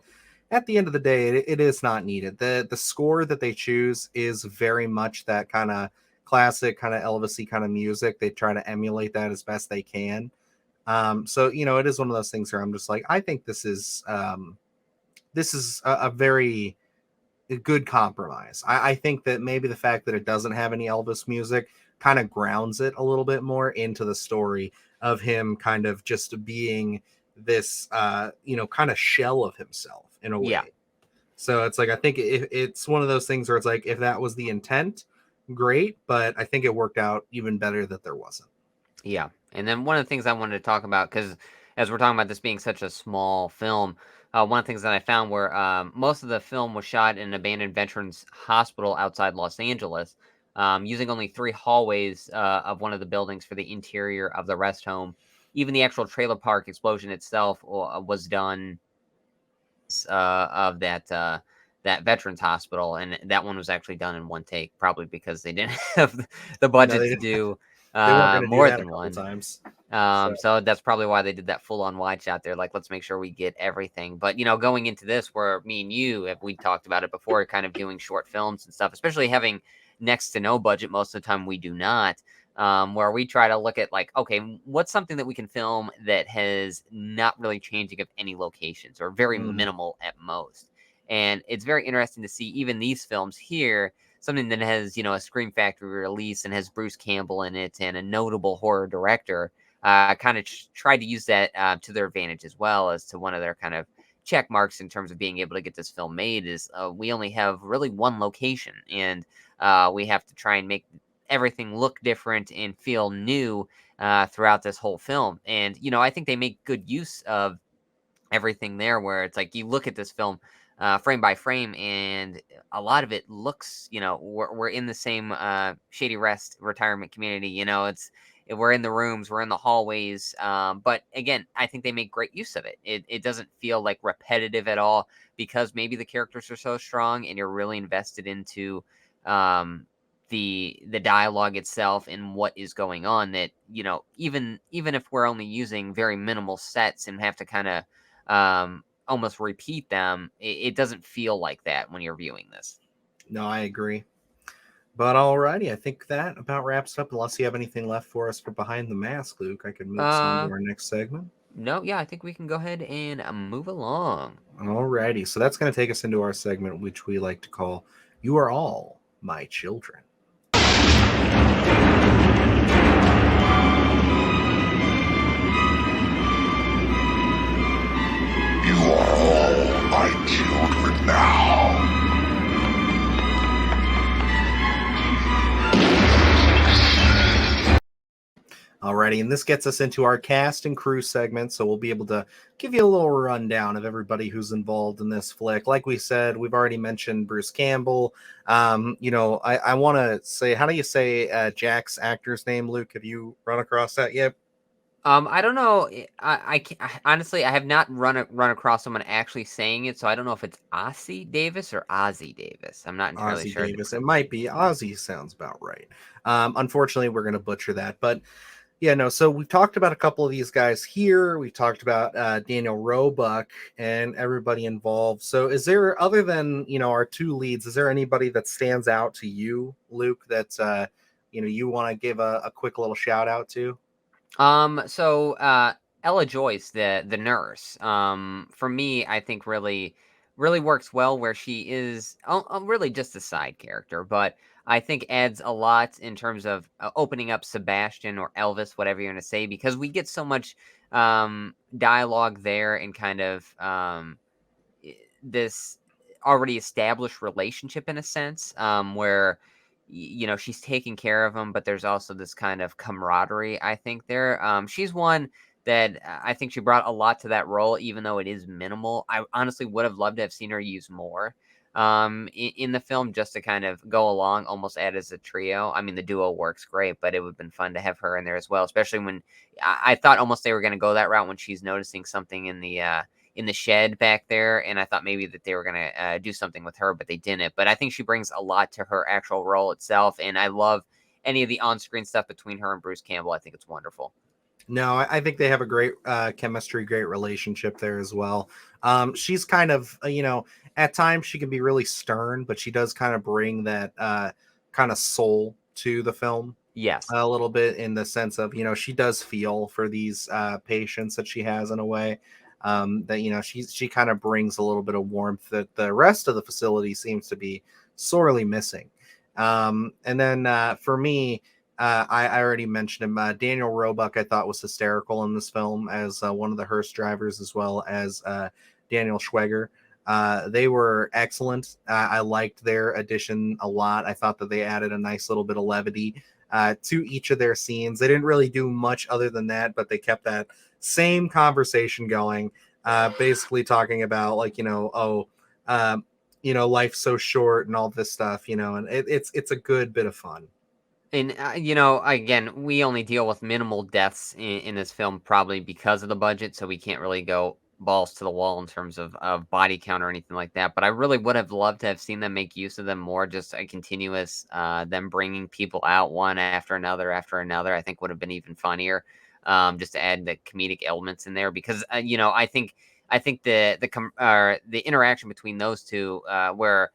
at the end of the day, it is not needed. The score that they choose is very much that kind of classic, kind of Elvis-y kind of music. They try to emulate that as best they can. So it is one of those things where I'm just like, I think this is a very good compromise. I think that maybe the fact that it doesn't have any Elvis music kind of grounds it a little bit more into the story of him kind of just being this kind of shell of himself in a way. Yeah. So it's like, I think it's one of those things where it's like, if that was the intent, great, but I think it worked out even better that there wasn't. Yeah. And then one of the things I wanted to talk about, because as we're talking about this being such a small film, one of the things that I found were most of the film was shot in an abandoned veterans hospital outside Los Angeles, using only 3 hallways of one of the buildings for the interior of the rest home. Even the actual trailer park explosion itself was done of that veterans hospital, and that one was actually done in one take, probably because they didn't have the budget to do they weren't going to more do that than a couple one times. So that's probably why they did that full-on wide shot there. Like, let's make sure we get everything. But going into this, where me and you, if we talked about it before, kind of doing short films and stuff, especially having next to no budget, most of the time we do not. Where we try to look at, like, okay, what's something that we can film that has not really changing of any locations or very minimal at most. And it's very interesting to see even these films here, something that has, a Scream Factory release and has Bruce Campbell in it and a notable horror director, kind of tried to use that to their advantage as well, as to one of their kind of check marks in terms of being able to get this film made is we only have really one location, and we have to try and make everything look different and feel new throughout this whole film. And, I think they make good use of everything there, where it's like you look at this film frame by frame, and a lot of it looks, we're in the same Shady Rest retirement community. We're in the rooms, we're in the hallways. But again, I think they make great use of it. It doesn't feel like repetitive at all, because maybe the characters are so strong and you're really invested into the dialogue itself and what is going on, that even if we're only using very minimal sets and have to kind of almost repeat them, it doesn't feel like that when you're viewing this. No, I agree. But alrighty, I think that about wraps up. Unless you have anything left for us for Behind the Mask, Luke, I could move on to our next segment. No, yeah, I think we can go ahead and move along. Alrighty, so that's going to take us into our segment, which we like to call "You Are All My Children." You are all my children now. Alrighty, and this gets us into our cast and crew segment, so we'll be able to give you a little rundown of everybody who's involved in this flick. Like we said, we've already mentioned Bruce Campbell. I want to say, how do you say Jack's actor's name, Luke? Have you run across that yet? I don't know. Honestly, I have not run across someone actually saying it, so I don't know if it's Ozzy Davis or Ozzy Davis. I'm not entirely Ozzy sure. Davis. It might be. Ozzy sounds about right. Unfortunately, we're going to butcher that, but Yeah, no. So we've talked about a couple of these guys here. We've talked about Daniel Roebuck and everybody involved. So, is there, other than our two leads, is there anybody that stands out to you, Luke, that you want to give a quick little shout out to? So Ella Joyce, the nurse, for me, I think really works well where she is really just a side character, but I think adds a lot in terms of opening up Sebastian or Elvis, whatever you're gonna say, because we get so much dialogue there and kind of this already established relationship in a sense, where she's taking care of him, but there's also this kind of camaraderie. I think there, she's one that I think she brought a lot to that role, even though it is minimal. I honestly would have loved to have seen her use more in the film, just to kind of go along, almost add as a trio. I mean, the duo works great, but it would have been fun to have her in there as well, especially when I thought almost they were going to go that route when she's noticing something in the shed back there, and I thought maybe that they were gonna do something with her, but they didn't. But I think she brings a lot to her actual role itself, and I love any of the on-screen stuff between her and Bruce Campbell. I think it's wonderful. No, I think they have a great chemistry, great relationship there as well. She's kind of, at times she can be really stern, but she does kind of bring that kind of soul to the film Yes. a little bit, in the sense of, she does feel for these patients that she has, in a way that she kind of brings a little bit of warmth that the rest of the facility seems to be sorely missing. And then for me, I already mentioned him. Daniel Roebuck, I thought, was hysterical in this film as one of the hearse drivers, as well as Daniel Schweger. They were excellent. I liked their addition a lot. I thought that they added a nice little bit of levity to each of their scenes. They didn't really do much other than that, but they kept that same conversation going, basically talking about, like, life's so short and all this stuff, and it's a good bit of fun. And, again, we only deal with minimal deaths in this film probably because of the budget, so we can't really go balls to the wall in terms of body count or anything like that. But I really would have loved to have seen them make use of them more, just a continuous, them bringing people out one after another after another. I think would have been even funnier, just to add the comedic elements in there because, I think the interaction between those two, where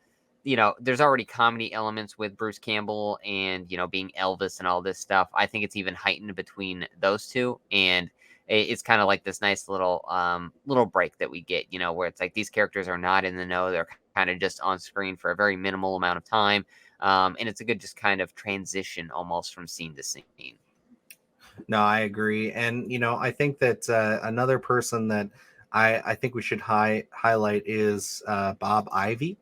there's already comedy elements with Bruce Campbell and, being Elvis and all this stuff. I think it's even heightened between those two. And it's kind of like this nice little break that we get, where it's like these characters are not in the know. They're kind of just on screen for a very minimal amount of time. And it's a good just kind of transition almost from scene to scene. No, I agree. And, I think that another person that I think we should highlight is Bob Ivy,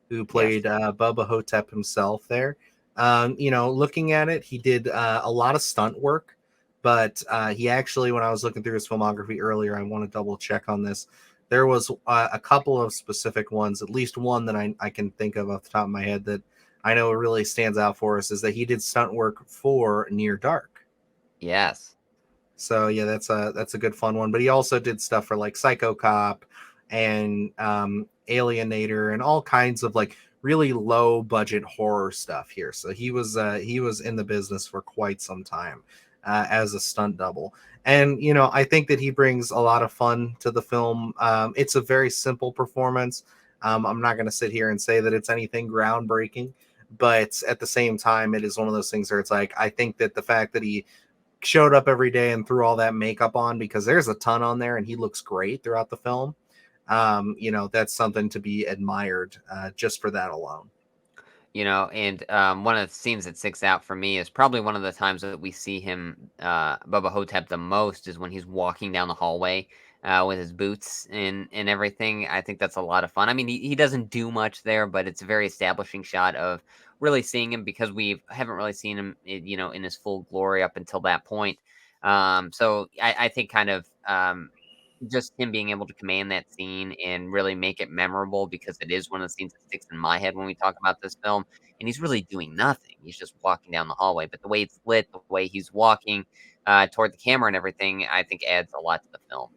who Yes. played Bubba Ho-tep himself there. Looking at it, he did a lot of stunt work, but he actually, when I was looking through his filmography earlier, I want to double check on this. There was a couple of specific ones, at least one that I can think of off the top of my head that I know really stands out for us, is that he did stunt work for Near Dark. Yes. So yeah, that's a good fun one. But he also did stuff for like Psycho Cop and Alienator and all kinds of like really low budget horror stuff here. So he was in the business for quite some time as a stunt double. And I think that he brings a lot of fun to the film. It's a very simple performance. I'm not going to sit here and say that it's anything groundbreaking, but at the same time, it is one of those things where it's like, I think that the fact that he showed up every day and threw all that makeup on, because there's a ton on there and he looks great throughout the film. That's something to be admired just for that alone. And one of the scenes that sticks out for me is probably one of the times that we see him, Bubba Hotep, the most is when he's walking down the hallway with his boots and everything. I think that's a lot of fun. I mean, he doesn't do much there, but it's a very establishing shot of really seeing him because we haven't really seen him, in his full glory up until that point. So I think kind of just him being able to command that scene and really make it memorable because it is one of the scenes that sticks in my head when we talk about this film. And he's really doing nothing. He's just walking down the hallway. But the way it's lit, the way he's walking toward the camera and everything, I think adds a lot to the film.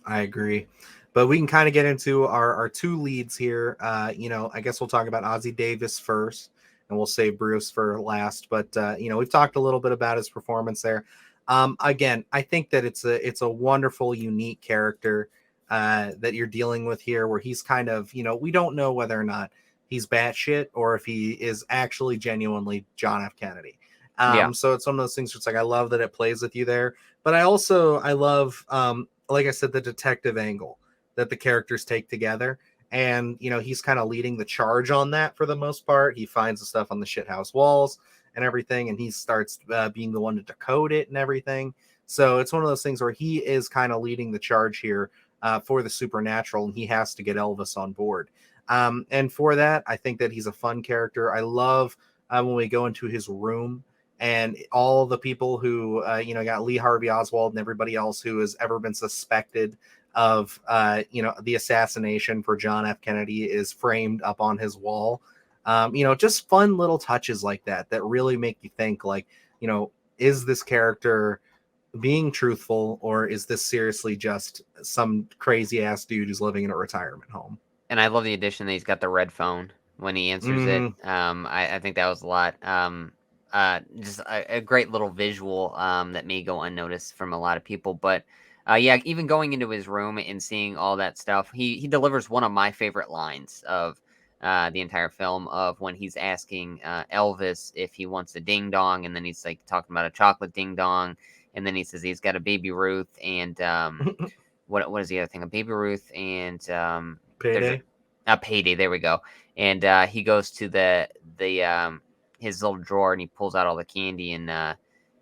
I agree. But we can kind of get into our two leads here. I guess we'll talk about Ozzie Davis first, and we'll save Bruce for last. But we've talked a little bit about his performance there. Again, I think that it's a wonderful, unique character that you're dealing with here, where he's kind of, we don't know whether or not he's batshit or if he is actually genuinely John F. Kennedy. Yeah. So it's one of those things where it's like, I love that it plays with you there, but I love, like I said, the detective angle that the characters take together. And, he's kind of leading the charge on that for the most part. He finds the stuff on the shithouse walls and everything, and he starts being the one to decode it and everything. So it's one of those things where he is kind of leading the charge here for the supernatural, and he has to get Elvis on board. And for that, I think that he's a fun character. I love when we go into his room and all the people who, got Lee Harvey Oswald and everybody else who has ever been suspected of, the assassination for John F. Kennedy is framed up on his wall. Just fun little touches like that really make you think, like, is this character being truthful, or is this seriously just some crazy ass dude who's living in a retirement home? And I love the addition that he's got the red phone when he answers it. I think that was a lot. Just a great little visual that may go unnoticed from a lot of people. But yeah, even going into his room and seeing all that stuff, he delivers one of my favorite lines of the entire film, of when he's asking Elvis if he wants a ding dong, and then he's like talking about a chocolate ding dong, and then he says he's got a Baby Ruth, and what is the other thing? A Baby Ruth and Payday. A Payday. There we go. And he goes to the his little drawer and he pulls out all the candy, and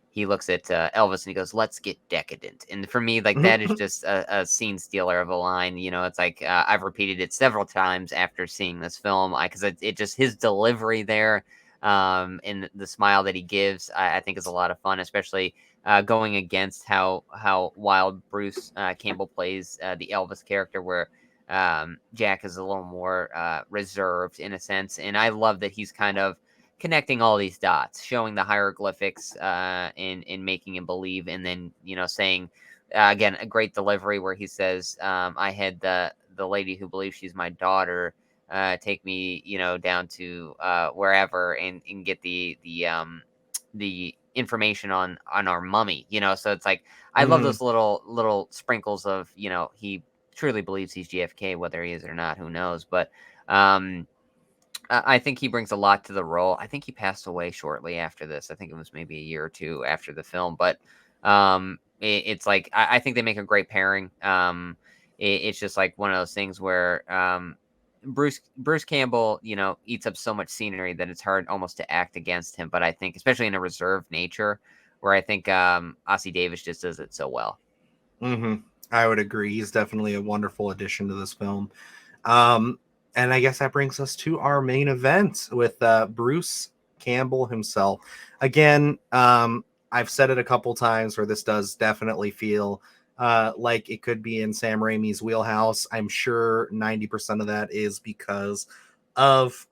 he looks at Elvis and he goes, "Let's get decadent." And for me, like, that is just a scene stealer of a line. It's like I've repeated it several times after seeing this film, because it just, his delivery there, and the smile that he gives, I think is a lot of fun, especially going against how wild Bruce Campbell plays the Elvis character, where Jack is a little more reserved in a sense. And I love that he's kind of connecting all these dots, showing the hieroglyphics and making him believe, and then saying again, a great delivery where he says, I had the lady who believes she's my daughter take me down to wherever and get the information on our mummy. So it's like, I love those little sprinkles of he truly believes he's JFK, whether he is or not, who knows. But I think he brings a lot to the role. I think he passed away shortly after this. I think it was maybe a year or two after the film. But it's like, I think they make a great pairing. It's just like one of those things where Bruce Campbell, eats up so much scenery that it's hard almost to act against him. But I think, especially in a reserved nature, where I think Ossie Davis just does it so well. I would agree. He's definitely a wonderful addition to this film. And I guess that brings us to our main event with Bruce Campbell himself. Again, I've said it a couple times where this does definitely feel like it could be in Sam Raimi's wheelhouse. I'm sure 90% of that is because of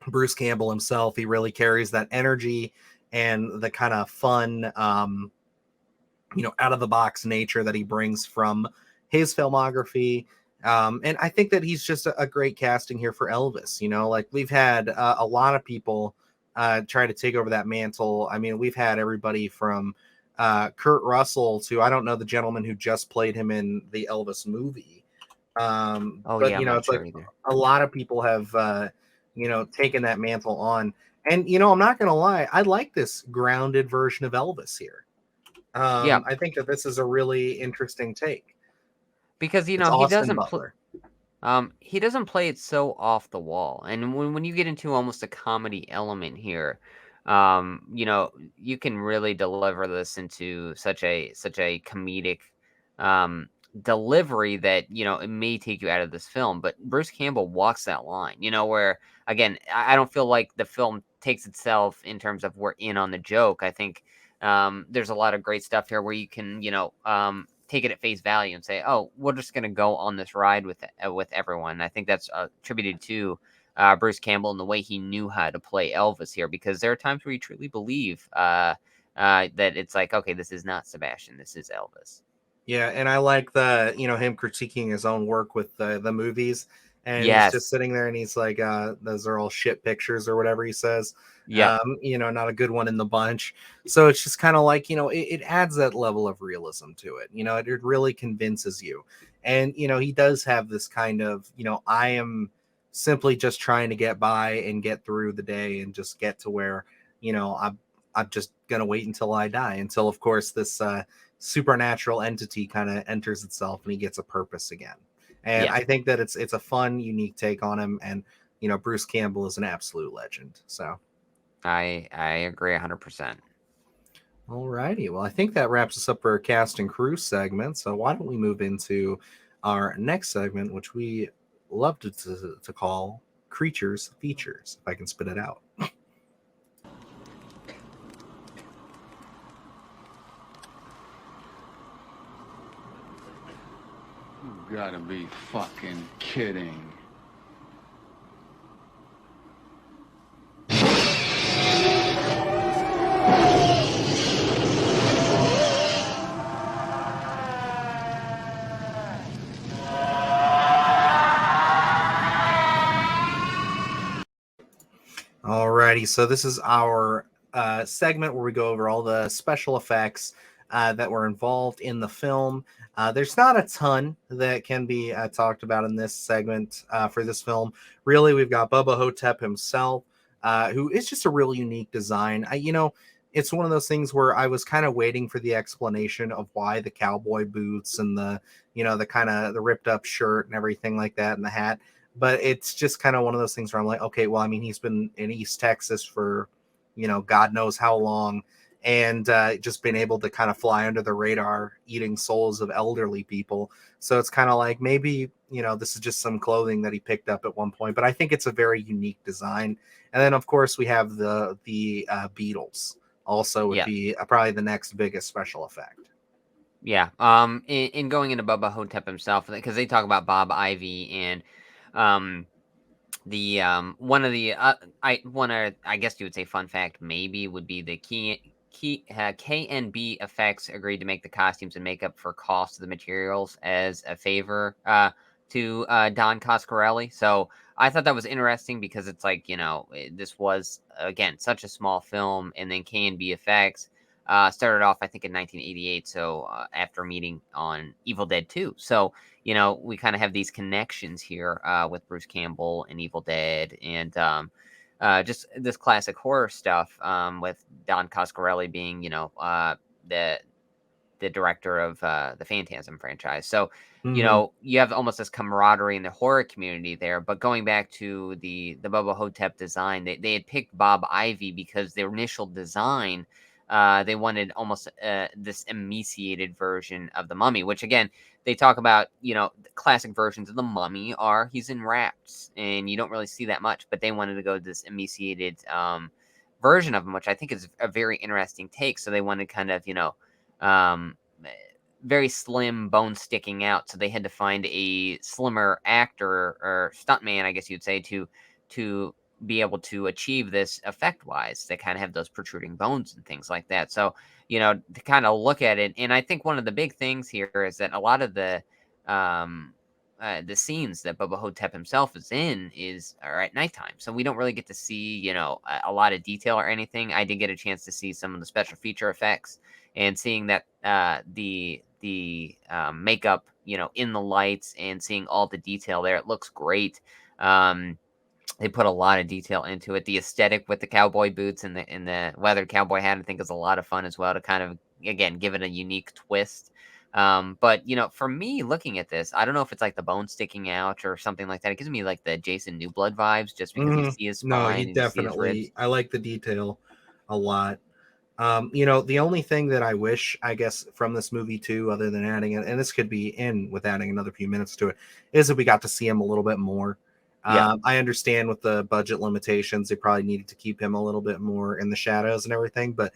Bruce Campbell himself. He really carries that energy and the kind of fun, out of the box nature that he brings from his filmography. And I think that he's just a great casting here for Elvis. Like, we've had a lot of people try to take over that mantle. I mean, we've had everybody from Kurt Russell to, I don't know, the gentleman who just played him in the Elvis movie. It's like either. A lot of people have, taken that mantle on. And, I'm not going to lie, I like this grounded version of Elvis here. I think that this is a really interesting take. Because he doesn't play it so off the wall, and when you get into almost a comedy element here, you can really deliver this into such a comedic delivery that it may take you out of this film. But Bruce Campbell walks that line, where, again, I don't feel like the film takes itself in terms of we're in on the joke. I think there's a lot of great stuff here where you can take it at face value and say, oh, we're just going to go on this ride with everyone. I think that's attributed to Bruce Campbell and the way he knew how to play Elvis here, because there are times where you truly believe that it's like, okay, this is not Sebastian, this is Elvis. Yeah, and I like the him critiquing his own work with the movies And he's Yes. just sitting there and he's like, those are all shit pictures or whatever he says. Yeah. Not a good one in the bunch. So it's just kind of like, it adds that level of realism to it. It really convinces you. And, he does have this kind of, I am simply just trying to get by and get through the day and just get to where, I'm just going to wait until I die, until, of course, this supernatural entity kind of enters itself and he gets a purpose again. And Yeah. I think that it's a fun, unique take on him. And, Bruce Campbell is an absolute legend. So I agree 100%. all righty. Well, I think that wraps us up for our cast and crew segment. So why don't we move into our next segment, which we love to call Creatures Features, if I can spit it out. You gotta be fucking kidding. Alrighty, so this is our segment where we go over all the special effects that were involved in the film. There's not a ton that can be talked about in this segment for this film. Really, we've got Bubba Ho-tep himself, who is just a really unique design. It's one of those things where I was kind of waiting for the explanation of why the cowboy boots and the kind of the ripped up shirt and everything like that and the hat. But it's just kind of one of those things where I'm like, okay, well, I mean, he's been in East Texas for, God knows how long, and just been able to kind of fly under the radar, eating souls of elderly people. So it's kind of like maybe, this is just some clothing that he picked up at one point. But I think it's a very unique design. And then, of course, we have the Beatles also would be probably the next biggest special effect. Yeah. In going into Bubba Ho-tep himself, because they talk about Bob Ivy and the one of the I guess you would say fun fact maybe would be the K&B Effects agreed to make the costumes and makeup for cost of the materials as a favor to Don Coscarelli. So I thought that was interesting because it's like, this was again such a small film, and then K&B Effects started off I think in 1988, so after meeting on Evil Dead 2. So we kind of have these connections here with Bruce Campbell and Evil Dead, and just this classic horror stuff with Don Coscarelli being, the director of the Phantasm franchise. So, you have almost this camaraderie in the horror community there. But going back to the Bubba Ho-tep design, they had picked Bob Ivy because their initial design, they wanted almost this emaciated version of the Mummy, which again, they talk about, the classic versions of the Mummy are he's in wraps and you don't really see that much, but they wanted to go this emaciated version of him, which I think is a very interesting take. So they wanted kind of, very slim, bone sticking out. So they had to find a slimmer actor or stuntman, I guess you'd say, to be able to achieve this effect wise. They kind of have those protruding bones and things like that. So, to kind of look at it. And I think one of the big things here is that a lot of the scenes that Bubba Ho-tep himself is in are at nighttime. So we don't really get to see, a lot of detail or anything. I did get a chance to see some of the special feature effects and seeing that the makeup, in the lights and seeing all the detail there. It looks great. They put a lot of detail into it. The aesthetic with the cowboy boots and the weathered cowboy hat, I think, is a lot of fun as well to kind of, again, give it a unique twist. But, for me, looking at this, I don't know if it's like the bone sticking out or something like that. It gives me like the Jason Newblood vibes just because you see his spine. No, he and you see his ribs. definitely, I like the detail a lot. The only thing that I wish, I guess, from this movie too, other than adding it, and this could be in with adding another few minutes to it, is that we got to see him a little bit more. I understand with the budget limitations, they probably needed to keep him a little bit more in the shadows and everything. But,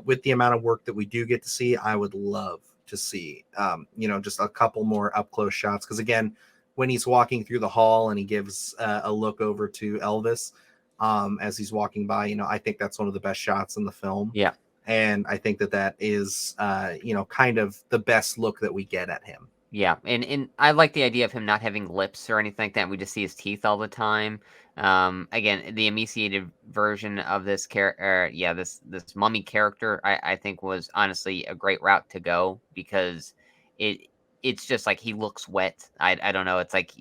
with the amount of work that we do get to see, I would love to see, just a couple more up close shots. Because again, when he's walking through the hall and he gives a look over to Elvis as he's walking by, I think that's one of the best shots in the film. Yeah. And I think that is, kind of the best look that we get at him. Yeah, and I like the idea of him not having lips or anything like that. We just see his teeth all the time. Again, the emaciated version of this character, yeah, this mummy character, I think was honestly a great route to go because it it's just like he looks wet. I don't know. It's like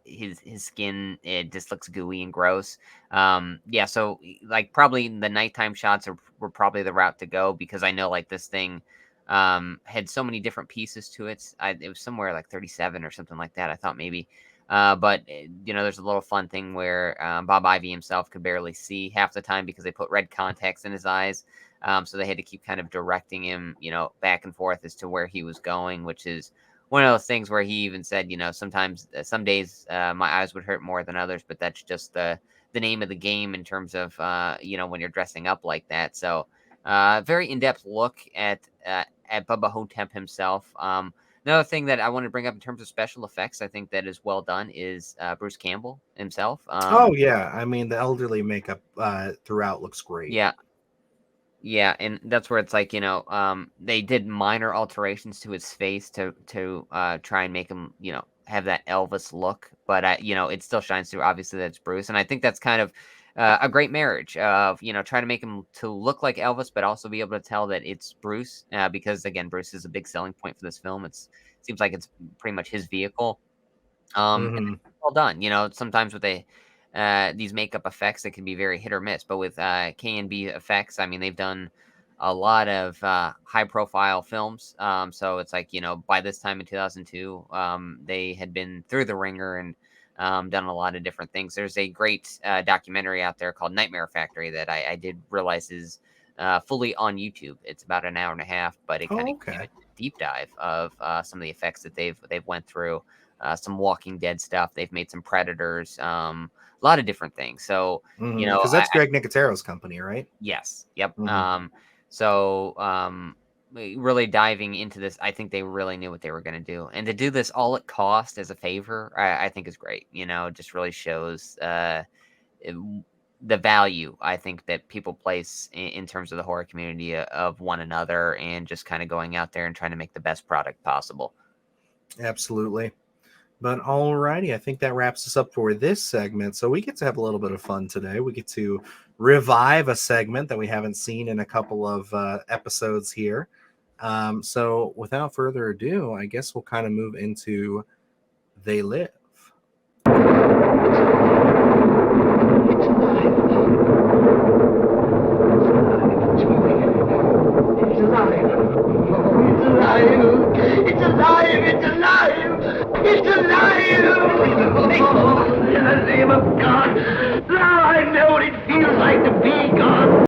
his skin it just looks gooey and gross. Yeah, so like probably the nighttime shots were probably the route to go because I know like this thing had so many different pieces to it. It was somewhere like 37 or something like that. I thought maybe, but there's a little fun thing where Bob Ivy himself could barely see half the time because they put red contacts in his eyes. So they had to keep kind of directing him, back and forth as to where he was going, which is one of those things where he even said, sometimes some days my eyes would hurt more than others, but that's just the name of the game in terms of when you're dressing up like that. So very in-depth look at Bubba Ho-tep himself. Another thing that I want to bring up in terms of special effects, I think that is well done, is Bruce Campbell himself. Oh yeah, I mean the elderly makeup throughout looks great. Yeah, yeah, and that's where it's like they did minor alterations to his face to try and make him have that Elvis look, but it still shines through. Obviously, that's Bruce, and I think that's kind of a great marriage of trying to make him to look like Elvis, but also be able to tell that it's Bruce because again, Bruce is a big selling point for this film. Seems like it's pretty much his vehicle. And Hmm. it's well done. Sometimes with these makeup effects, it can be very hit or miss. But with K&B Effects, I mean, they've done a lot of high profile films. So it's like by this time in 2002, they had been through the ringer and done a lot of different things. There's a great documentary out there called Nightmare Factory that I did realize is fully on YouTube. It's about an hour and a half, but it kind Oh, of gives you okay. a deep dive of some of the effects that they've went through some Walking Dead stuff. They've made some Predators, a lot of different things. So, Because that's Greg Nicotero's company, right? yes, yep. Hmm. So, really diving into this, I think they really knew what they were going to do, and to do this all at cost as a favor, I think is great. It just really shows the value I think that people place in terms of the horror community of one another, and just kind of going out there and trying to make the best product possible. Absolutely. But alrighty, I think that wraps us up for this segment. So we get to have a little bit of fun today. We get to revive a segment that we haven't seen in a couple of episodes here. So without further ado, I guess we'll kind of move into They Live. It's alive! It's alive! It's alive! It's alive! It's alive! Oh, in the name of God! Now I know what it feels like to be God!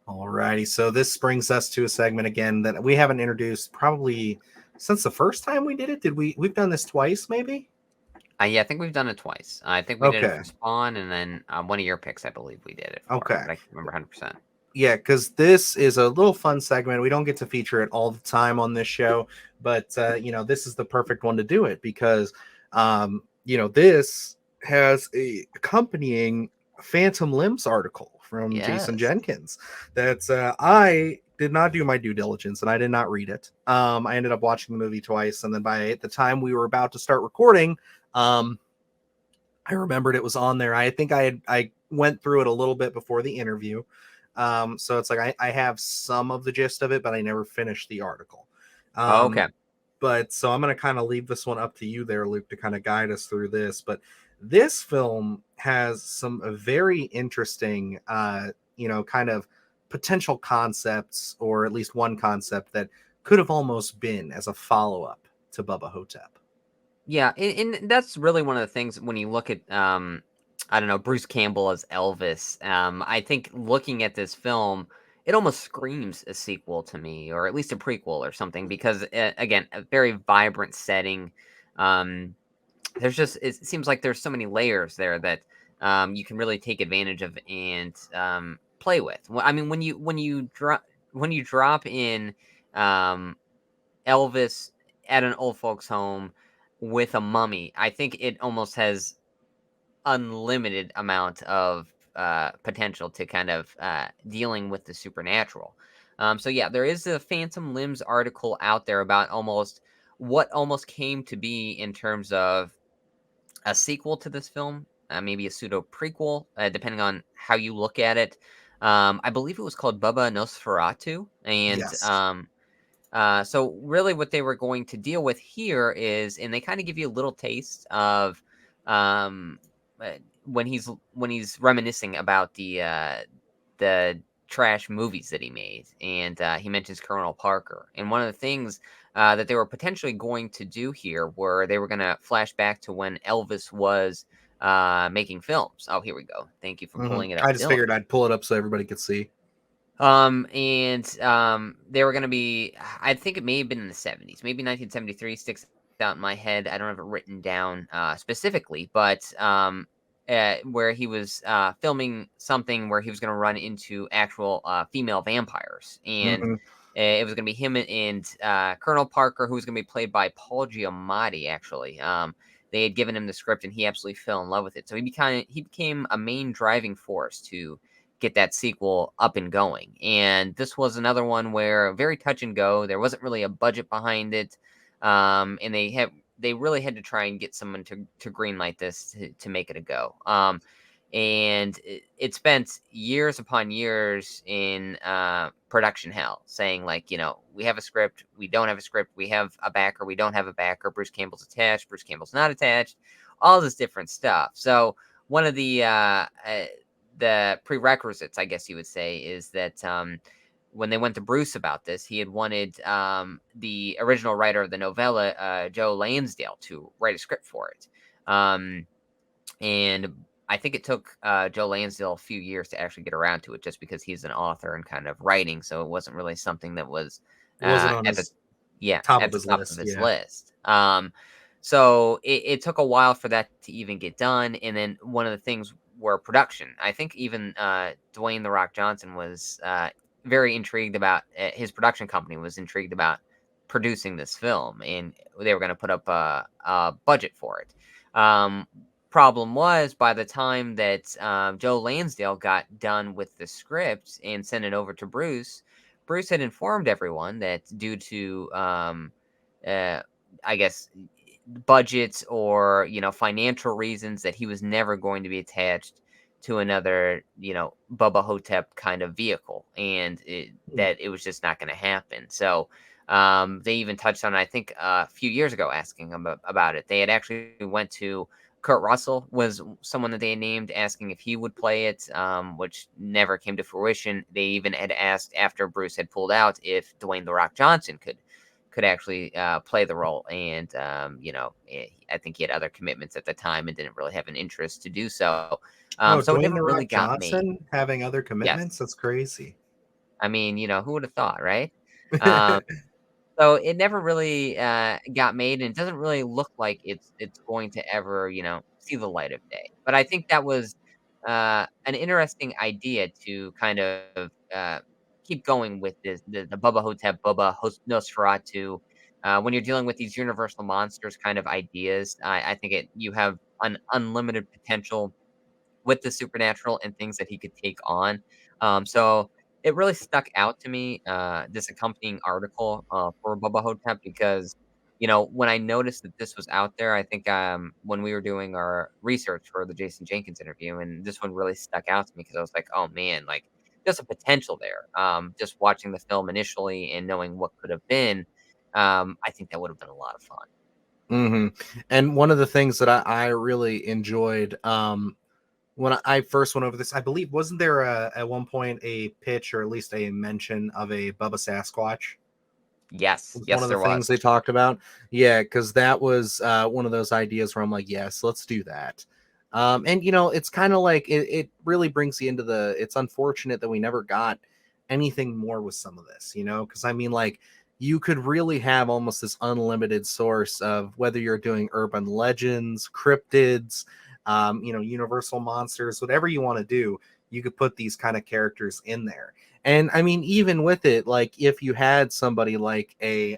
Alrighty, so this brings us to a segment again that we haven't introduced probably since the first time we did it. We've done this twice, maybe? Yeah, I think we've done it twice. I think we did it Okay. for Spawn, and then one of your picks, I believe we did it for. Okay. But I can't remember 100%. Yeah, because this is a little fun segment. We don't get to feature it all the time on this show, but this is the perfect one to do it because this has a accompanying Phantom Limbs article from Jason Yes. Jenkins. That's I did not do my due diligence and I did not read it. I ended up watching the movie twice, and then by the time we were about to start recording, I remembered it was on there. I think I went through it a little bit before the interview. So it's like I have some of the gist of it, but I never finished the article. Okay. But so I'm going to kind of leave this one up to you there, Luke, to kind of guide us through this. But this film has some very interesting, kind of potential concepts, or at least one concept that could have almost been as a follow-up to Bubba Ho-tep. Yeah, and that's really one of the things when you look at I don't know, Bruce Campbell as Elvis. I think looking at this film, it almost screams a sequel to me, or at least a prequel or something, because again, a very vibrant setting. It seems like there's so many layers there that you can really take advantage of and play with. I mean, when you drop in Elvis at an old folks' home with a mummy, I think it almost has unlimited amount of potential to kind of dealing with the supernatural. So yeah, there is a Phantom Limbs article out there about almost what almost came to be in terms of a sequel to this film, maybe a pseudo prequel, depending on how you look at it. I believe it was called Bubba Nosferatu, and Yes. so really what they were going to deal with here is, and they kind of give you a little taste of um, uh, when he's reminiscing about the trash movies that he made, and he mentions Colonel Parker. And one of the things that they were potentially going to do here were they were going to flash back to when Elvis was making films. Oh, here we go. Thank you for pulling it up, I just Dylan. figured I'd pull it up so everybody could see. They were gonna be, I think it may have been in the 70s, maybe 1973 sticks out in my head. I don't have it written down specifically, but where he was filming something where he was gonna run into actual female vampires, and Hmm. it was gonna be him and Colonel Parker, who was gonna be played by Paul Giamatti. Actually, they had given him the script, and he absolutely fell in love with it. So he became a main driving force to get that sequel up and going. And this was another one where very touch and go. There wasn't really a budget behind it, and they really had to try and get someone to greenlight this to make it a go. And it spent years upon years in production hell, saying like, we have a script, we don't have a script, we have a backer, we don't have a backer. Bruce Campbell's attached, Bruce Campbell's not attached, all this different stuff. So one of the prerequisites, I guess you would say, is that when they went to Bruce about this, he had wanted the original writer of the novella, Joe Lansdale, to write a script for it. And I think it took Joe Lansdale a few years to actually get around to it, just because he's an author and kind of writing. So it wasn't really something that was It wasn't on at the his top at of the his top of list. his Yeah. list. So it took a while for that to even get done. And then one of the things were production. I think even Dwayne The Rock Johnson was very intrigued about, his production company was intrigued about producing this film, and they were going to put up a budget for it. Um, Problem was, by the time that Joe Lansdale got done with the script and sent it over to Bruce, Bruce had informed everyone that due to, uh, I guess, budgets or financial reasons, that he was never going to be attached to another Bubba Ho-tep kind of vehicle, and that it was just not going to happen. So they even touched on it, I think, a few years ago, asking him about it. They had actually went to Kurt Russell, was someone that they named, asking if he would play it, which never came to fruition. They even had asked, after Bruce had pulled out, if Dwayne The Rock Johnson could actually play the role. And I think he had other commitments at the time and didn't really have an interest to do so. Oh, So it Dwayne never the really Rock got made. Johnson having other Yes, commitments? That's crazy. I mean, who would have thought, right? Um, so it never really got made, and it doesn't really look like it's going to ever, see the light of day. But I think that was an interesting idea to kind of keep going with the Bubba Hotep, Nosferatu. When you're dealing with these universal monsters kind of ideas, I think you have an unlimited potential with the supernatural and things that he could take on. So it really stuck out to me, this accompanying article for Bubba Hotep, because, when I noticed that this was out there, I think when we were doing our research for the Jason Jenkins interview, and this one really stuck out to me because I was like, oh man, like there's a potential there. Just watching the film initially and knowing what could have been, I think that would have been a lot of fun. Hmm. And one of the things that I really enjoyed, when I first went over this, I believe, wasn't there at one point a pitch or at least a mention of a Bubba Sasquatch? Yes, Was one yes, of the there things was. they talked about. Yeah, because that was one of those ideas where I'm like, yes, let's do that. And it's kind of like it really brings you into the. It's unfortunate that we never got anything more with some of this, because I mean, like, you could really have almost this unlimited source of whether you're doing urban legends, cryptids, universal monsters, whatever you want to do. You could put these kind of characters in there. And I mean, even with it, like if you had somebody like a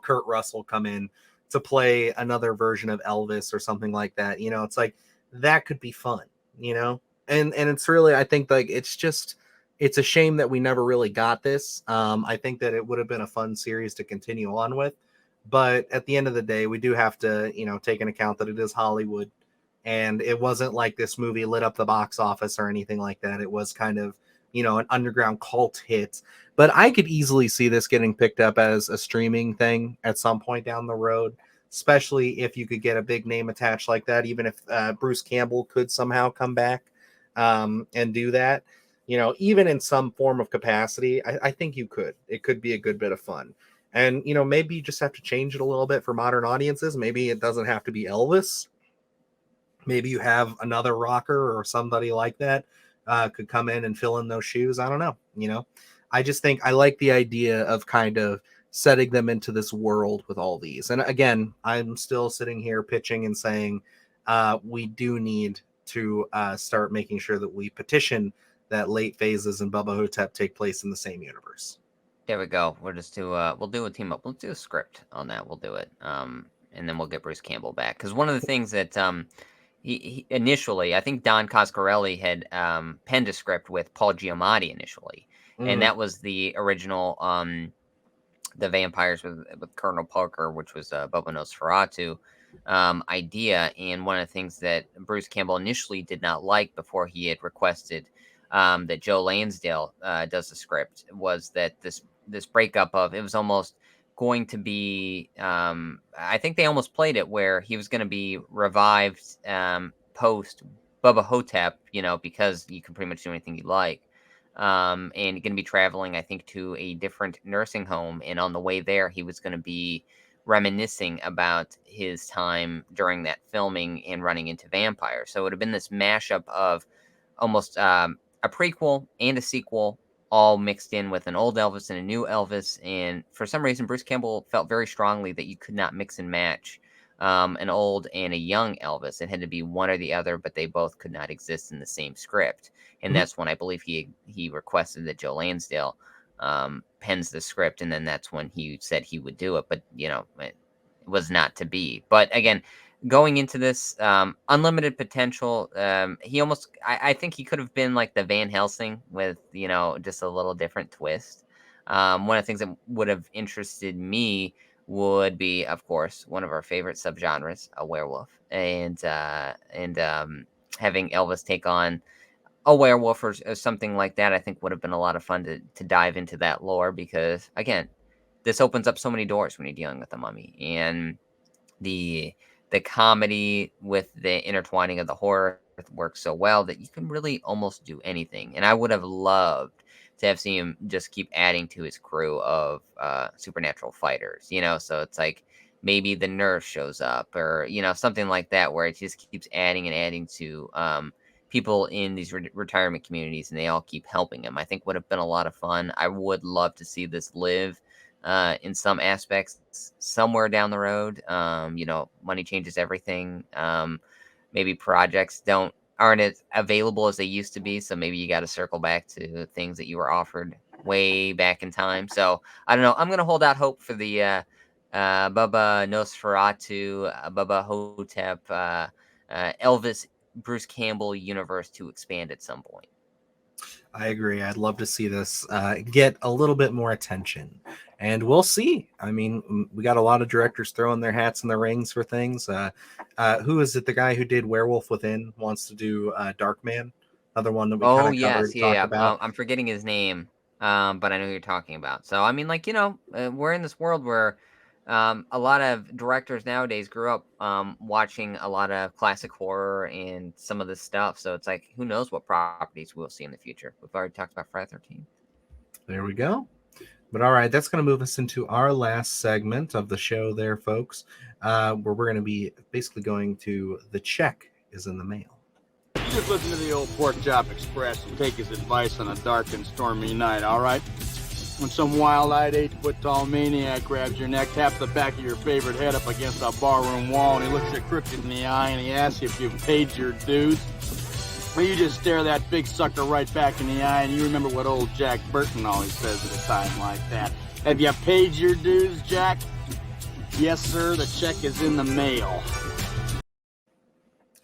Kurt Russell come in to play another version of Elvis or something like that, it's like that could be fun. And it's really, I think, like it's just it's a shame that we never really got this. I think that it would have been a fun series to continue on with, but at the end of the day, we do have to, take into account that it is Hollywood, and it wasn't like this movie lit up the box office or anything like that. It was kind of, an underground cult hit. But I could easily see this getting picked up as a streaming thing at some point down the road, especially if you could get a big name attached like that, even if Bruce Campbell could somehow come back and do that. Even in some form of capacity, I think you could. It could be a good bit of fun. And, maybe you just have to change it a little bit for modern audiences. Maybe it doesn't have to be Elvis. Maybe you have another rocker or somebody like that could come in and fill in those shoes. I don't know. I just think I like the idea of kind of setting them into this world with all these. And again, I'm still sitting here pitching and saying we do need to start making sure that we petition that Late Phases and Bubba Ho-tep take place in the same universe. There we go. We'll just do we'll do a team up. We'll do a script on that. We'll do it. And then we'll get Bruce Campbell back. Because one of the things that he initially, I think Don Coscarelli had penned a script with Paul Giamatti initially. And that was the original the Vampires with Colonel Parker, which was Bubba Nosferatu idea. And one of the things that Bruce Campbell initially did not like before he had requested that Joe Lansdale does the script was that this breakup of it was almost going to be I think they almost played it where he was going to be revived post Bubba Ho-tep, because you can pretty much do anything you like. And going to be traveling, I think, to a different nursing home. And on the way there, he was going to be reminiscing about his time during that filming and running into vampires. So it would have been this mashup of almost a prequel and a sequel all mixed in with an old Elvis and a new Elvis. And for some reason, Bruce Campbell felt very strongly that you could not mix and match an old and a young Elvis. It had to be one or the other, but they both could not exist in the same script. And that's when I believe he requested that Joe Lansdale pens the script, and then that's when he said he would do it. But, it was not to be. But again, going into this, unlimited potential, I think he could have been like the Van Helsing with, just a little different twist. One of the things that would have interested me would be, of course, one of our favorite subgenres, a werewolf, and having Elvis take on a werewolf or something like that. I think would have been a lot of fun to dive into that lore, because again, this opens up so many doors when you're dealing with the mummy, and the comedy with the intertwining of the horror works so well that you can really almost do anything. And I would have loved to have seen him just keep adding to his crew of supernatural fighters, so it's like maybe the nurse shows up or, something like that, where it just keeps adding and adding to people in these retirement communities, and they all keep helping him. I think would have been a lot of fun. I would love to see this live in some aspects somewhere down the road. Money changes everything. Maybe projects aren't as available as they used to be. So maybe you got to circle back to things that you were offered way back in time. So I don't know. I'm going to hold out hope for the Bubba Nosferatu, Bubba Ho-tep, Elvis, Bruce Campbell universe to expand at some point. I agree. I'd love to see this get a little bit more attention, and we'll see. I mean, we got a lot of directors throwing their hats in the rings for things. Who is it? The guy who did Werewolf Within wants to do Darkman, another one that we kind of covered. Yeah. About. I'm forgetting his name, but I know who you're talking about. So I mean, we're in this world where a lot of directors nowadays grew up watching a lot of classic horror and some of this stuff. So it's like, who knows what properties we'll see in the future. We've already talked about Friday 13th. There we go. But all right, that's going to move us into our last segment of the show there, folks, where we're going to be basically going to The Check is in the Mail. Just listen to the old Pork Chop Express and take his advice on a dark and stormy night, all right? When some wild-eyed 8-foot-tall maniac grabs your neck, taps the back of your favorite head up against a barroom wall, and he looks you crooked in the eye, and he asks you if you've paid your dues, well, you just stare that big sucker right back in the eye, and you remember what old Jack Burton always says at a time like that. Have you paid your dues, Jack? Yes, sir, the check is in the mail.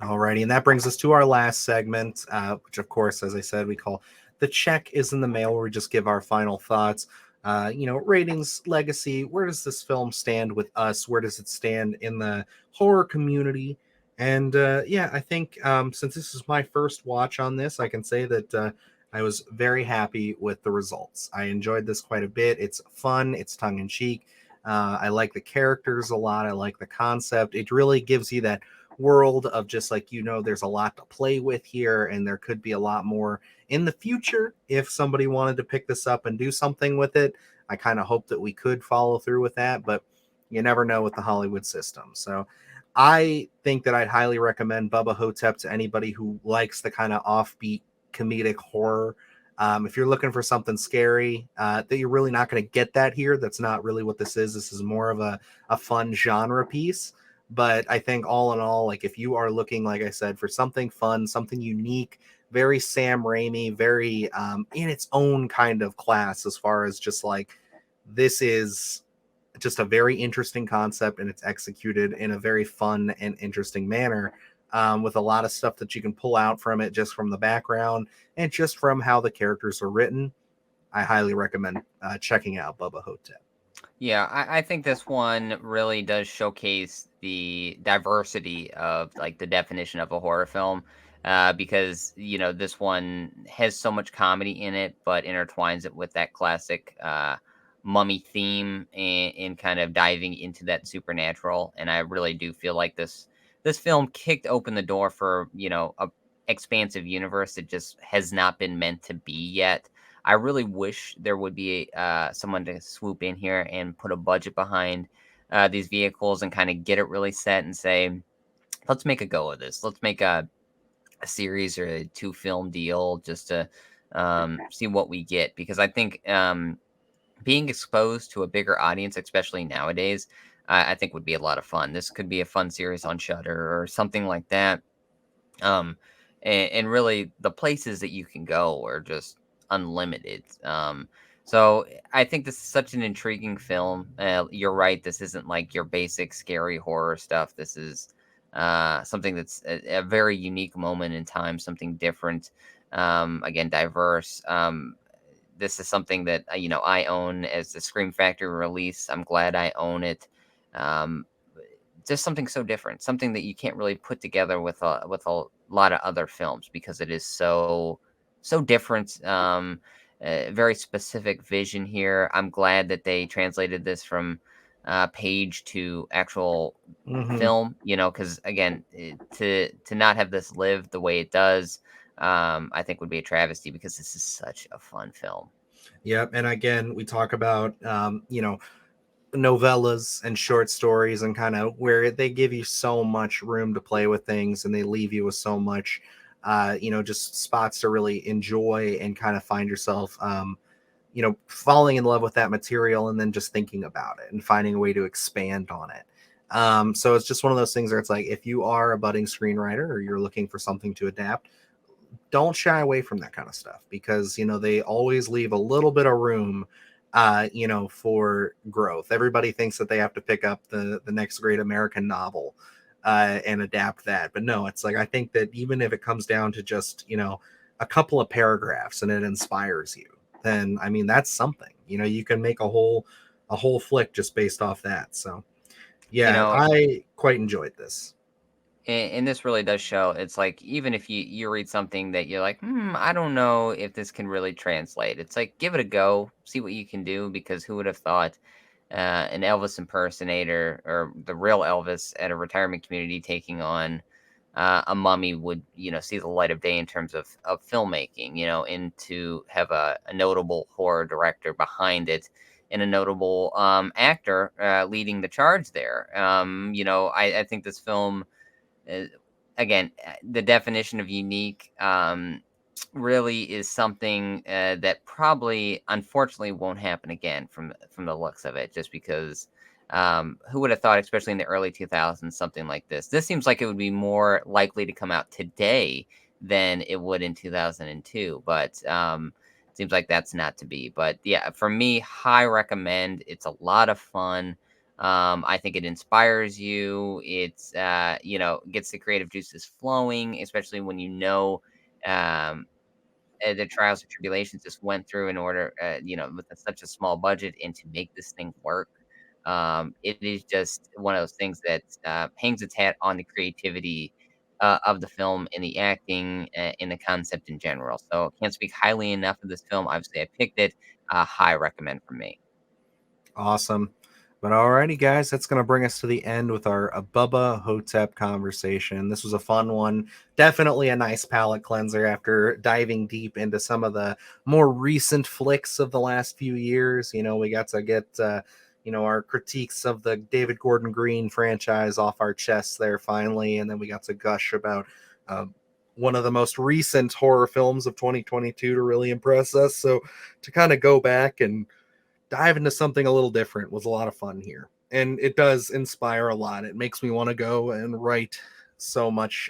Alrighty, and that brings us to our last segment, which, of course, as I said, we call the check is in the mail where we just give our final thoughts. Ratings, legacy. Where does this film stand with us? Where does it stand in the horror community? And I think since this is my first watch on this, I can say that I was very happy with the results. I enjoyed this quite a bit. It's fun. It's tongue in cheek. I like the characters a lot. I like the concept. It really gives you that world of just like, there's a lot to play with here, and there could be a lot more in the future if somebody wanted to pick this up and do something with it. I kind of hope that we could follow through with that, but you never know with the Hollywood system. So I think that I'd highly recommend Bubba Ho-tep to anybody who likes the kind of offbeat comedic horror. If you're looking for something scary, that you're really not going to get that here. That's not really what this is. This is more of a fun genre piece. But I think all in all, like if you are looking, like I said, for something fun, something unique, very Sam Raimi, very in its own kind of class, as far as just like, this is just a very interesting concept, and it's executed in a very fun and interesting manner, with a lot of stuff that you can pull out from it just from the background and just from how the characters are written. I highly recommend checking out Bubba Ho-tep. Yeah, I think this one really does showcase the diversity of like the definition of a horror film, because this one has so much comedy in it, but intertwines it with that classic mummy theme, and kind of diving into that supernatural. And I really do feel like this film kicked open the door for a expansive universe that just has not been meant to be yet. I really wish there would be someone to swoop in here and put a budget behind these vehicles and kind of get it really set and say, let's make a go of this. Let's make a series or a 2-film deal just to see what we get. Because I think being exposed to a bigger audience, especially nowadays, I think would be a lot of fun. This could be a fun series on Shudder or something like that. And really the places that you can go are just unlimited. So I think this is such an intriguing film. You're right. This isn't like your basic scary horror stuff. This is something that's a very unique moment in time, something different. Again, diverse. This is something that I own as the Scream Factory release. I'm glad I own it. Um, just something so different, something that you can't really put together with a lot of other films because it is so different. Very specific vision here. I'm glad that they translated this from page to actual film. Because again, to not have this live the way it does, I think would be a travesty because this is such a fun film. Yep. And again, we talk about, novellas and short stories and kind of where they give you so much room to play with things, and they leave you with so much, just spots to really enjoy and kind of find yourself, falling in love with that material and then just thinking about it and finding a way to expand on it. So it's just one of those things where it's like, if you are a budding screenwriter or you're looking for something to adapt, don't shy away from that kind of stuff, because they always leave a little bit of room for growth. Everybody thinks that they have to pick up the next great American novel and adapt that, but no, it's like, I think that even if it comes down to just a couple of paragraphs and it inspires you, then I mean that's something. You can make a whole flick just based off that. So yeah, I quite enjoyed this. And this really does show. It's like, even if you read something that you're like, I don't know if this can really translate. It's like, give it a go, see what you can do, because who would have thought an Elvis impersonator or the real Elvis at a retirement community taking on a mummy would, see the light of day in terms of filmmaking, and to have a notable horror director behind it and a notable actor leading the charge there. I think this film, uh, again, the definition of unique really is something that probably, unfortunately, won't happen again from the looks of it. Just because, who would have thought, especially in the early 2000s, something like this? This seems like it would be more likely to come out today than it would in 2002. But it seems like that's not to be. But yeah, for me, high recommend. It's a lot of fun. I think it inspires you. It's gets the creative juices flowing, especially when um, the trials and tribulations this went through in order, with such a small budget and to make this thing work. It is just one of those things that hangs its hat on the creativity of the film and the acting and the concept in general. So can't speak highly enough of this film. Obviously, I picked it. High recommend from me. Awesome. But alrighty, guys, that's going to bring us to the end with our Bubba Ho-tep conversation. This was a fun one. Definitely a nice palate cleanser after diving deep into some of the more recent flicks of the last few years. We got to get, our critiques of the David Gordon Green franchise off our chests there finally. And then we got to gush about one of the most recent horror films of 2022 to really impress us. So to kind of go back and dive into something a little different was a lot of fun here, and it does inspire a lot. It makes me want to go and write so much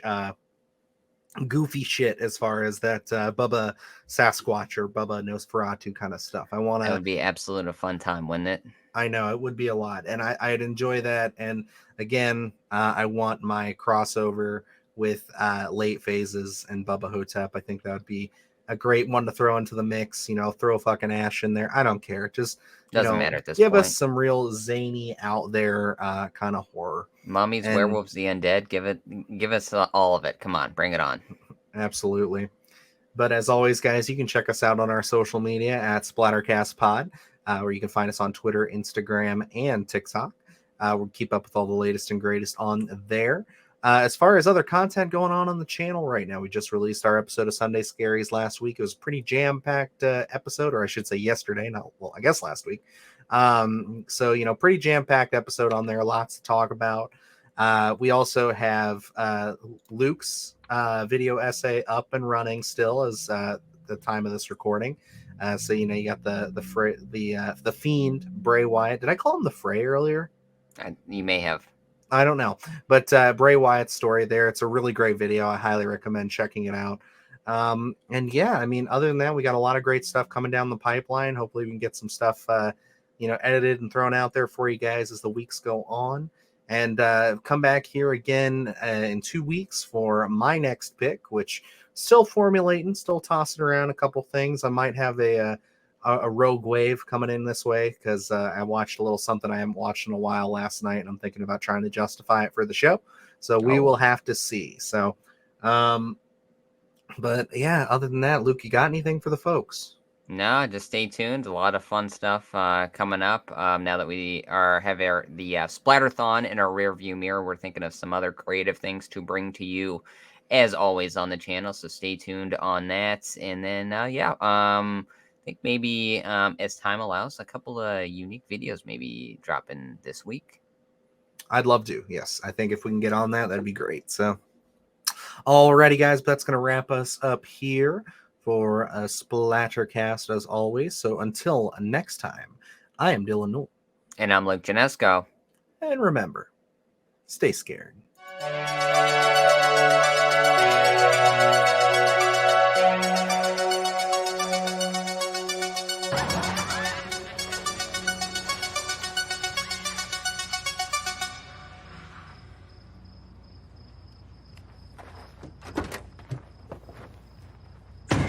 goofy shit as far as that Bubba Sasquatch or Bubba Nosferatu kind of stuff. I want That to. would be absolute a fun time, wouldn't it? I know it would be a lot, and I'd enjoy that. And again, I want my crossover with Late Phases and Bubba Ho-tep. I think that would be a great one to throw into the mix. Throw fucking Ash in there. I don't care. Just doesn't matter at this give point. us some real zany out there kind of horror. Mummies, werewolves, the undead. Give us all of it. Come on, bring it on. Absolutely. But as always, guys, you can check us out on our social media at SplatterCast Pod, where you can find us on Twitter, Instagram, and TikTok. We'll keep up with all the latest and greatest on there. As far as other content going on the channel right now, we just released our episode of Sunday Scaries last week. It was a pretty jam-packed episode, or I should say yesterday. I guess last week. So, pretty jam-packed episode on there. Lots to talk about. We also have Luke's video essay up and running still as the time of this recording. So, you got the Fiend, Bray Wyatt. Did I call him the Fray earlier? You may have. I don't know, but Bray Wyatt's story there. It's a really great video. I highly recommend checking it out. And yeah, other than that, we got a lot of great stuff coming down the pipeline. Hopefully we can get some stuff, edited and thrown out there for you guys as the weeks go on. And come back here again in 2 weeks for my next pick, which still formulating, still tossing around a couple things. I might have a rogue wave coming in this way because I watched a little something I haven't watched in a while last night, and I'm thinking about trying to justify it for the show. So we will have to see. So, but yeah, other than that, Luke, you got anything for the folks? No, just stay tuned. A lot of fun stuff coming up. Now that we have the Splatterthon in our rear view mirror, we're thinking of some other creative things to bring to you, as always, on the channel. So stay tuned on that. And then, I think maybe as time allows, a couple of unique videos maybe dropping this week. I'd love to. Yes, I think if we can get on that, that'd be great. So, alrighty, guys, that's going to wrap us up here for a SplatterCast as always. So until next time, I am Dylan Newell. And I'm Luke Janesco. And remember, stay scared.